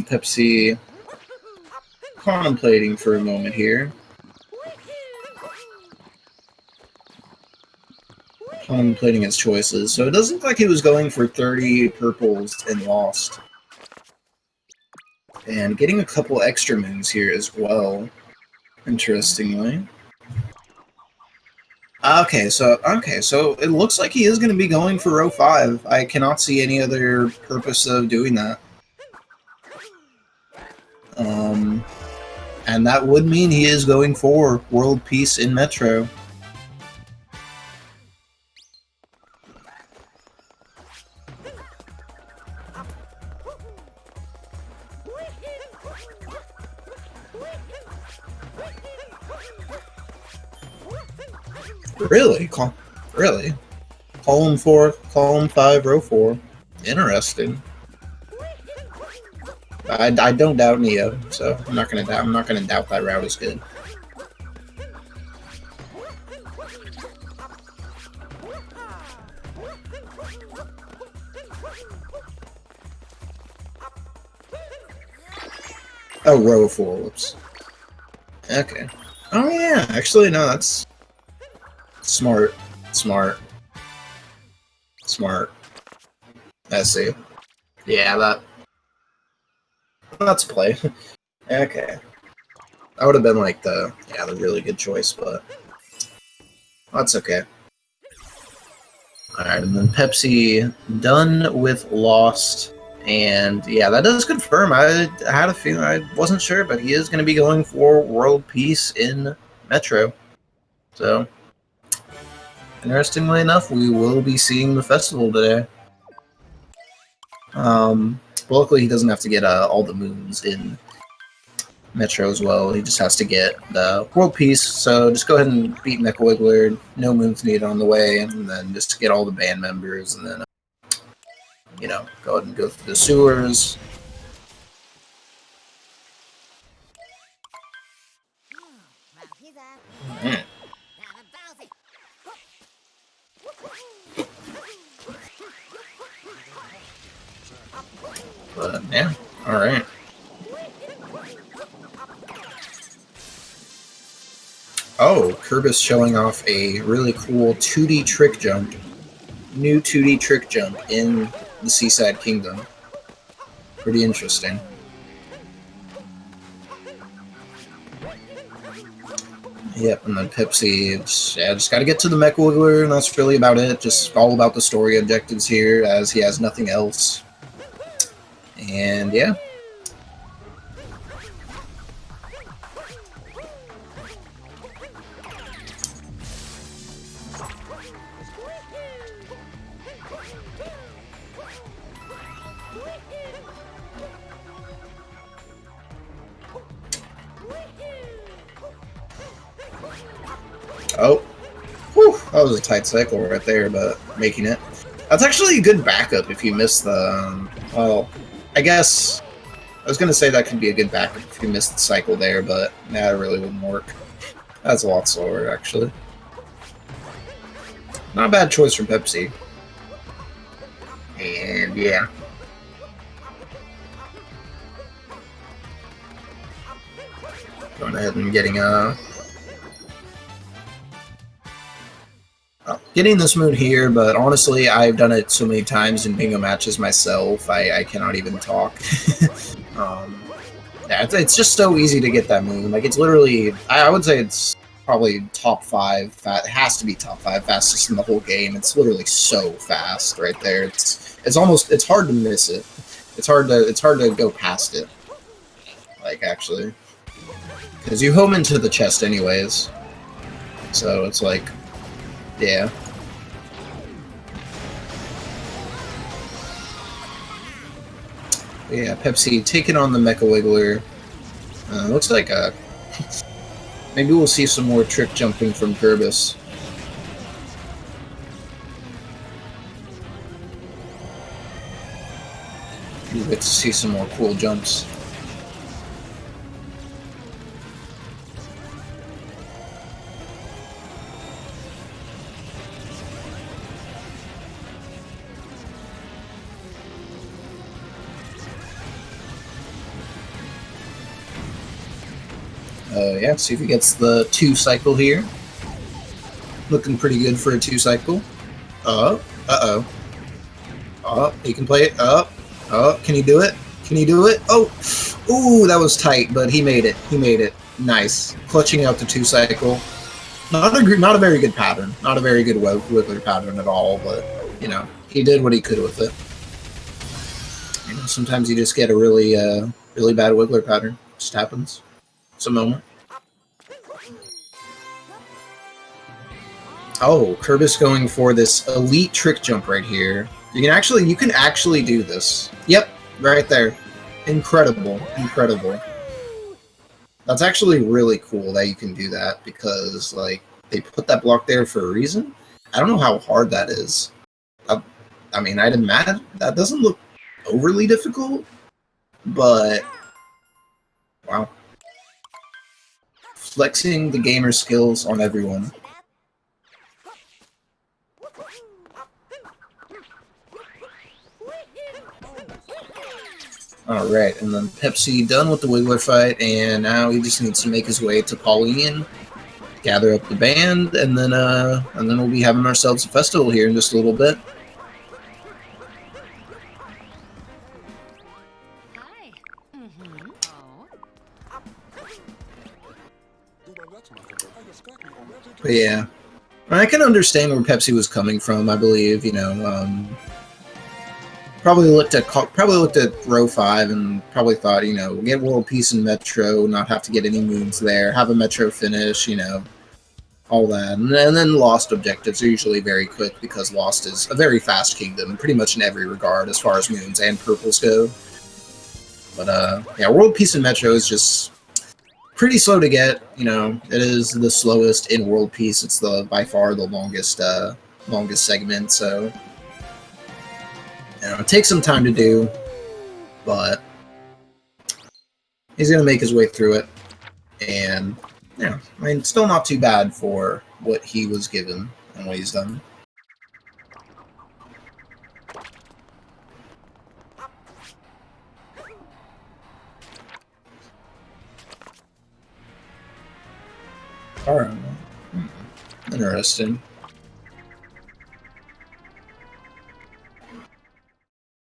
Pepsi contemplating for a moment here. Contemplating his choices. So it doesn't look like he was going for 30 purples and Lost. And getting a couple extra moons here as well, interestingly. Okay, so it looks like he is going to be going for row 5. I cannot see any other purpose of doing that. And that would mean he is going for world peace in Metro. Really? Really? Column 4, column 5, row 4. Interesting. I don't doubt Neo, so I'm not gonna doubt that route is good. Oh, row 4, whoops. Okay. Oh yeah, actually no, that's smart. Smart. Smart. I see. Yeah, that's play. Okay. That would have been like the really good choice, but that's okay. Alright, and then Pepsi done with Lost. And yeah, that does confirm. I had a feeling, I wasn't sure, but he is going to be going for World Peace in Metro. So, interestingly enough, we will be seeing the festival today. But luckily, he doesn't have to get all the moons in Metro as well. He just has to get the World Peace. So just go ahead and beat Mecha Wiggler. No moons needed on the way, and then just get all the band members, and then go ahead and go through the sewers. Mm. But yeah, all right. Oh, Kerbis showing off a really cool 2D trick jump. New 2D trick jump in the Seaside Kingdom. Pretty interesting. Yep, and then Pepsi, just gotta get to the Mech Wiggler, and that's really about it. Just all about the story objectives here, as he has nothing else. And yeah. Oh, whew, that was a tight cycle right there, but making it. That's actually a good backup if you miss the, well, I guess, I was going to say that could be a good backup if you missed the cycle there, but nah, it really wouldn't work. That's a lot slower, actually. Not a bad choice from Pepsi. And yeah. Going ahead and getting this moon here, but honestly, I've done it so many times in bingo matches myself, I cannot even talk. Yeah, it's just so easy to get that moon. Like, it's literally, I would say it's probably top 5, it has to be top 5 fastest in the whole game. It's literally so fast right there. It's hard to miss it. It's hard to go past it. Like, actually. Because you home into the chest anyways. So it's like, yeah. Yeah, Pepsi taking on the Mecha Wiggler. Looks like maybe we'll see some more trick jumping from Kerbis. You get to see some more cool jumps. Yeah, see if he gets the 2 cycle here. Looking pretty good for a 2 cycle. Uh-oh. Oh, he can play it. Oh, can he do it? Can he do it? Oh, ooh, that was tight, but he made it. He made it. Nice. Clutching out the 2 cycle. Not a very good pattern. Not a very good Wiggler pattern at all, but, he did what he could with it. Sometimes you just get a really bad Wiggler pattern. Just happens. It's a moment. Oh, Kerbis going for this elite trick jump right here. You can actually do this. Yep, right there. Incredible. That's actually really cool that you can do that, because like they put that block there for a reason. I don't know how hard that is. I mean, I'd imagine that doesn't look overly difficult, but wow. Flexing the gamer skills on everyone. Alright, and then Pepsi done with the Wiggler fight, and now he just needs to make his way to Pauline, gather up the band, and then we'll be having ourselves a festival here in just a little bit. Hi. But yeah, I can understand where Pepsi was coming from. I believe, you know, probably looked at row 5 and probably thought, you know, get world peace in Metro, not have to get any moons there, have a Metro finish, you know, all that. And then Lost objectives are usually very quick because Lost is a very fast kingdom, pretty much in every regard as far as moons and purples go. But yeah, world peace in Metro is just pretty slow to get. You know, it is the slowest in world peace. It's by far the longest segment, so you know, it takes some time to do, but he's gonna make his way through it. And yeah, I mean, still not too bad for what he was given and what he's done. Alright. Interesting.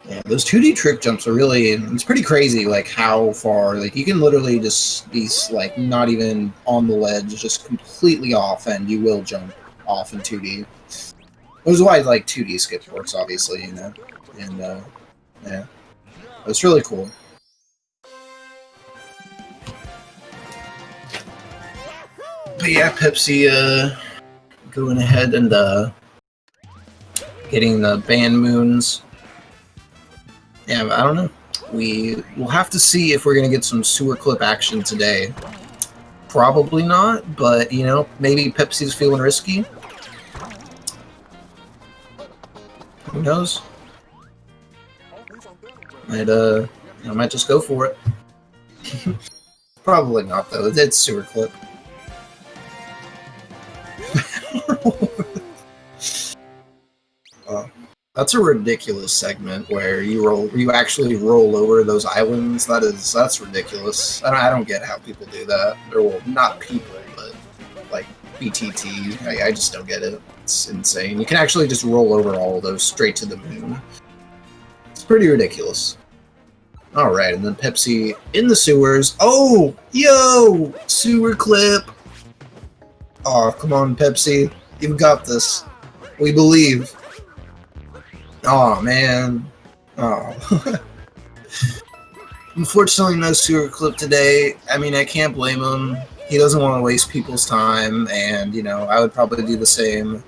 Yeah, those 2D trick jumps are really, it's pretty crazy, like, how far, like, you can literally just be, like, not even on the ledge, just completely off, and you will jump off in 2D. Which is why, like, 2D skip works, obviously, you know, and, yeah. It's really cool. But yeah, Pepsi, going ahead and, getting the band moons. Yeah, I don't know. We'll have to see if we're going to get some sewer clip action today. Probably not, but, you know, maybe Pepsi's feeling risky. Who knows? I might just go for it. Probably not, though. It's sewer clip. That's a ridiculous segment where you actually roll over those islands. That's ridiculous. I don't get how people do that. Or, well, not people, but like BTT. I just don't get it. It's insane. You can actually just roll over all of those straight to the moon. It's pretty ridiculous. Alright, and then Pepsi in the sewers. Oh! Yo! Sewer clip! Oh, come on, Pepsi. You've got this. We believe. Oh man. Oh. Unfortunately, no sewer clip today. I mean, I can't blame him. He doesn't want to waste people's time, and, you know, I would probably do the same.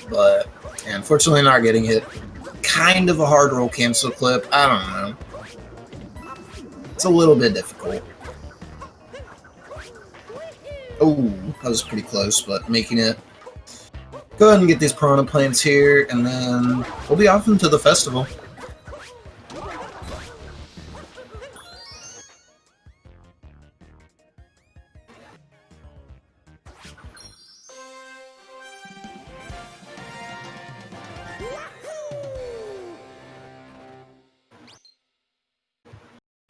But, yeah, unfortunately, not getting it. Kind of a hard roll cancel clip. I don't know. It's a little bit difficult. Oh, that was pretty close, but making it. Go ahead and get these piranha plants here, and then we'll be off into the festival.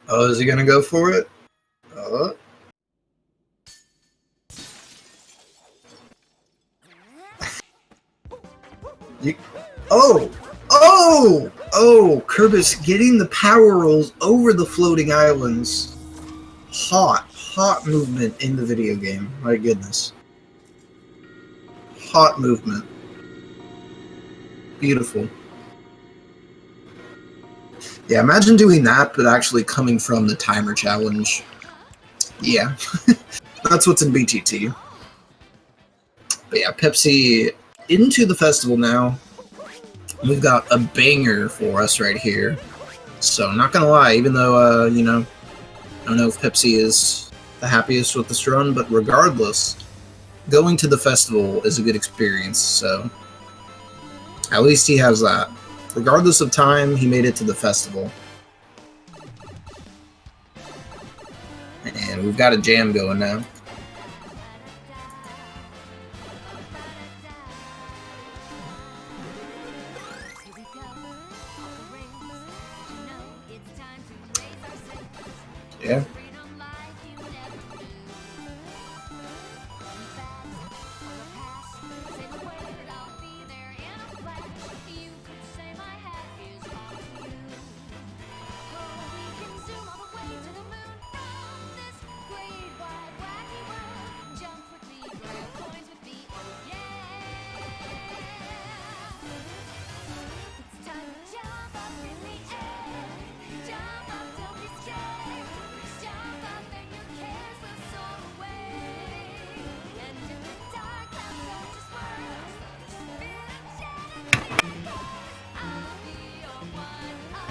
Oh, is he gonna go for it? Oh! Kerbis getting the power rolls over the floating islands. Hot movement in the video game. My goodness. Hot movement. Beautiful. Yeah, imagine doing that, but actually coming from the timer challenge. Yeah. That's what's in BTT. But yeah, Pepsi into the festival now. We've got a banger for us right here. So, not gonna lie, even though, you know, I don't know if Pepsi is the happiest with this run, but regardless, going to the festival is a good experience, so at least he has that. Regardless of time, he made it to the festival. And we've got a jam going now. Yeah.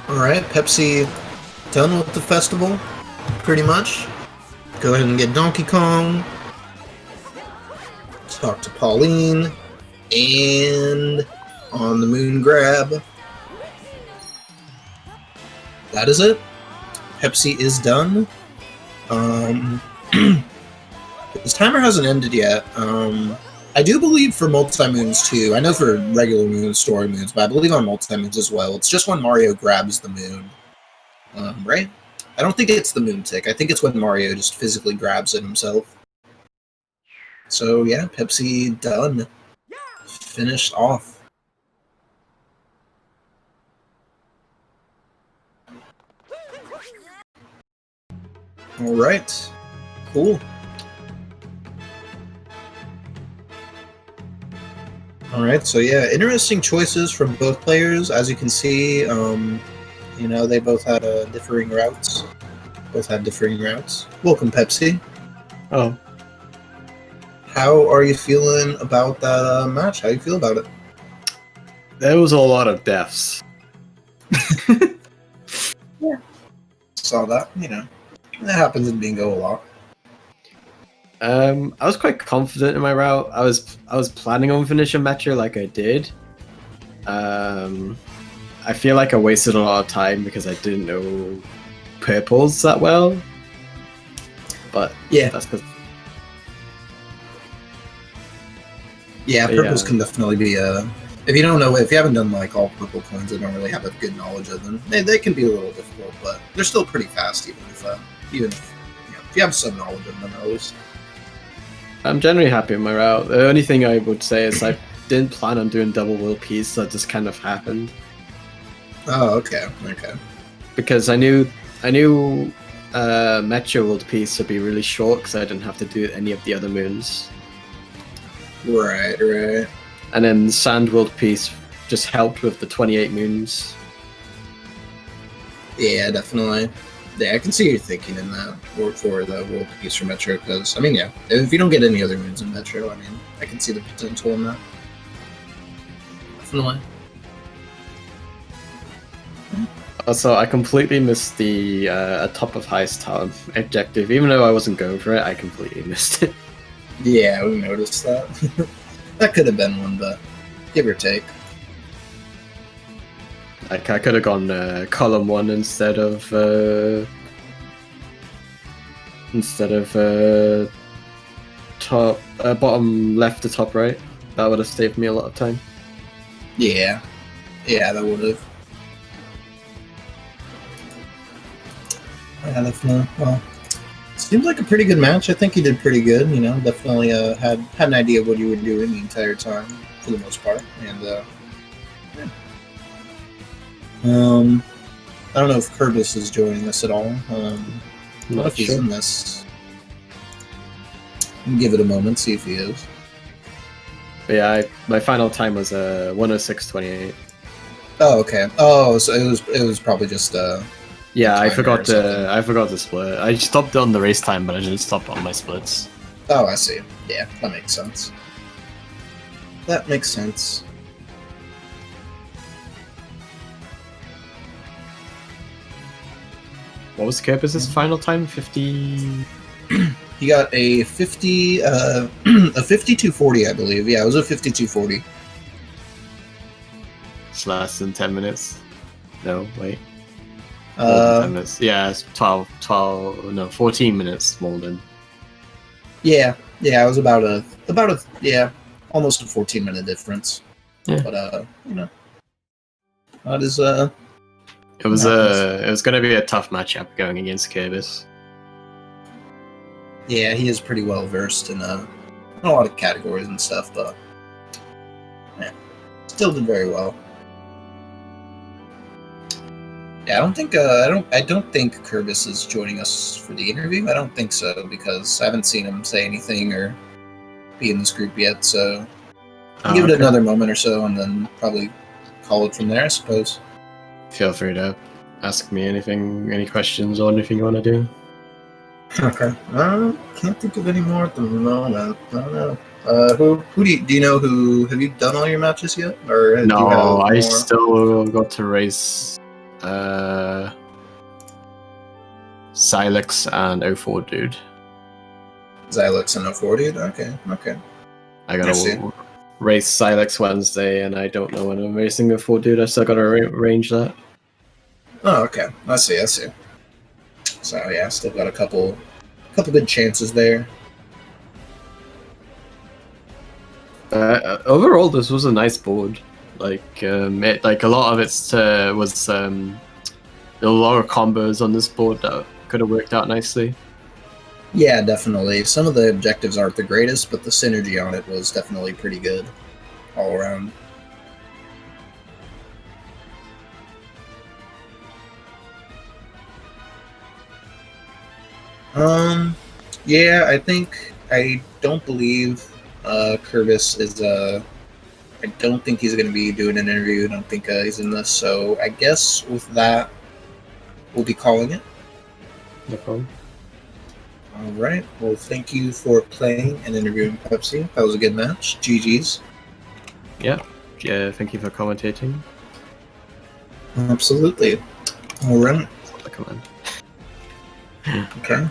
Alright, Pepsi done with the festival, pretty much. Go ahead and get Donkey Kong. Talk to Pauline. And on the moon grab. That is it. Pepsi is done. This timer hasn't ended yet. I do believe for multi-moons too. I know for regular moons, story moons, but I believe on multi-moons as well. It's just when Mario grabs the moon. Right? I don't think it's the moon tick. I think it's when Mario just physically grabs it himself. So yeah, Pepsi done. Finished off. Alright. Cool. Alright, so yeah, interesting choices from both players. As you can see, you know, they both had differing routes. Welcome, Pepsi. Oh. How are you feeling about that match? How do you feel about it? There was a lot of deaths. Yeah. Saw that, you know. That happens in bingo a lot. I was quite confident in my route. I was planning on finishing Metro like I did. I feel like I wasted a lot of time because I didn't know purples that well. But yeah, that's because purples can definitely be if you don't know, if you haven't done like all purple coins, and don't really have a good knowledge of them, they can be a little difficult, but they're still pretty fast even if you know, if you have some knowledge of them at least. I'm generally happy with my route. The only thing I would say is I didn't plan on doing double world peace, so it just kind of happened. Oh, okay. Because I knew Metro world peace would be really short because I didn't have to do any of the other moons. Right. And then Sand world peace just helped with the 28 moons. Yeah, definitely. Yeah, I can see you thinking in that for the world peace for Metro, because I mean, yeah, if you don't get any other moons in Metro, I mean, I can see the potential in that. Definitely. Also, I completely missed the top of highest town objective. Even though I wasn't going for it, I completely missed it. Yeah, we noticed that. That could have been one, but give or take. Like, I could have gone column 1 instead of top bottom left to top right. That would have saved me a lot of time. Yeah, that would have. Yeah, definitely. Well, seems like a pretty good match. I think you did pretty good. You know, definitely had an idea of what you were doing the entire time for the most part, and yeah. I don't know if Kerbis is joining us at all. Not if he's in this. Give it a moment, see if he is. But yeah, my final time was 106.28. Oh, okay. Oh, so it was probably just yeah, I forgot to split. I stopped on the race time, but I didn't stop on my splits. Oh, I see. Yeah, that makes sense. That makes sense. What was Kerbis' final time? 50. He got a 50, a 52.40, I believe. Yeah, it was a 52.40. It's less than 10 minutes. No, wait. 10 minutes. Yeah, it's 14 minutes more than. Yeah, it was about a almost a 14-minute difference. Yeah. But you know, that is It was gonna be a tough matchup going against Kerbis. Yeah, he is pretty well versed in a lot of categories and stuff, but yeah, still did very well. Yeah, I don't think I don't think Kerbis is joining us for the interview. I don't think so because I haven't seen him say anything or be in this group yet. So I'll give it another moment or so, and then probably call it from there, I suppose. Feel free to ask me anything, any questions or anything you want to do. Okay. Can't think of any more at the moment. I don't know. Who do you know who? Have you done all your matches yet? Or do you have No, I more? still got to race Silex and 04 dude. Xylix and 04 dude? Okay. I gotta race Silex Wednesday, and I don't know when I'm racing 04 dude. I still gotta arrange that. Oh, okay. I see. So yeah, still got a couple good chances there. Overall, this was a nice board. Like a lot of it was a lot of combos on this board that could have worked out nicely. Yeah, definitely. Some of the objectives aren't the greatest, but the synergy on it was definitely pretty good all around. Yeah, I don't believe Kerbis is I don't think he's going to be doing an interview. I don't think he's in this. So I guess with that, we'll be calling it. No problem. All right. Well, thank you for playing and interviewing Pepsi. That was a good match. GG's. Yeah. Thank you for commentating. Absolutely. All right. The command. Okay.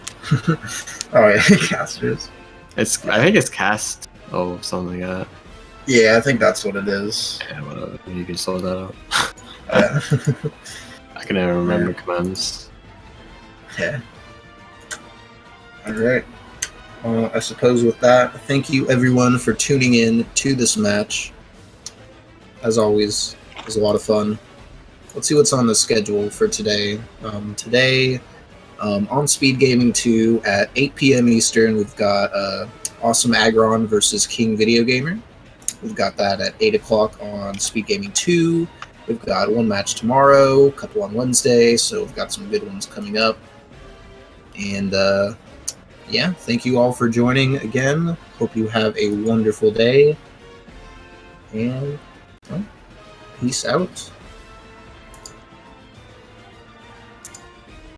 Oh yeah, casters. I think it's cast or something like that. Yeah, I think that's what it is. Yeah, whatever. You can sort that out. Yeah. I can never remember commands. Yeah. Alright. I suppose with that, thank you everyone for tuning in to this match. As always, it was a lot of fun. Let's see what's on the schedule for today. Today, on SpeedGaming 2 at 8 p.m. Eastern, we've got Awesome Agron versus King Video Gamer. We've got that at 8 o'clock on SpeedGaming 2. We've got one match tomorrow, a couple on Wednesday, so we've got some good ones coming up. And yeah, thank you all for joining again. Hope you have a wonderful day. And well, peace out.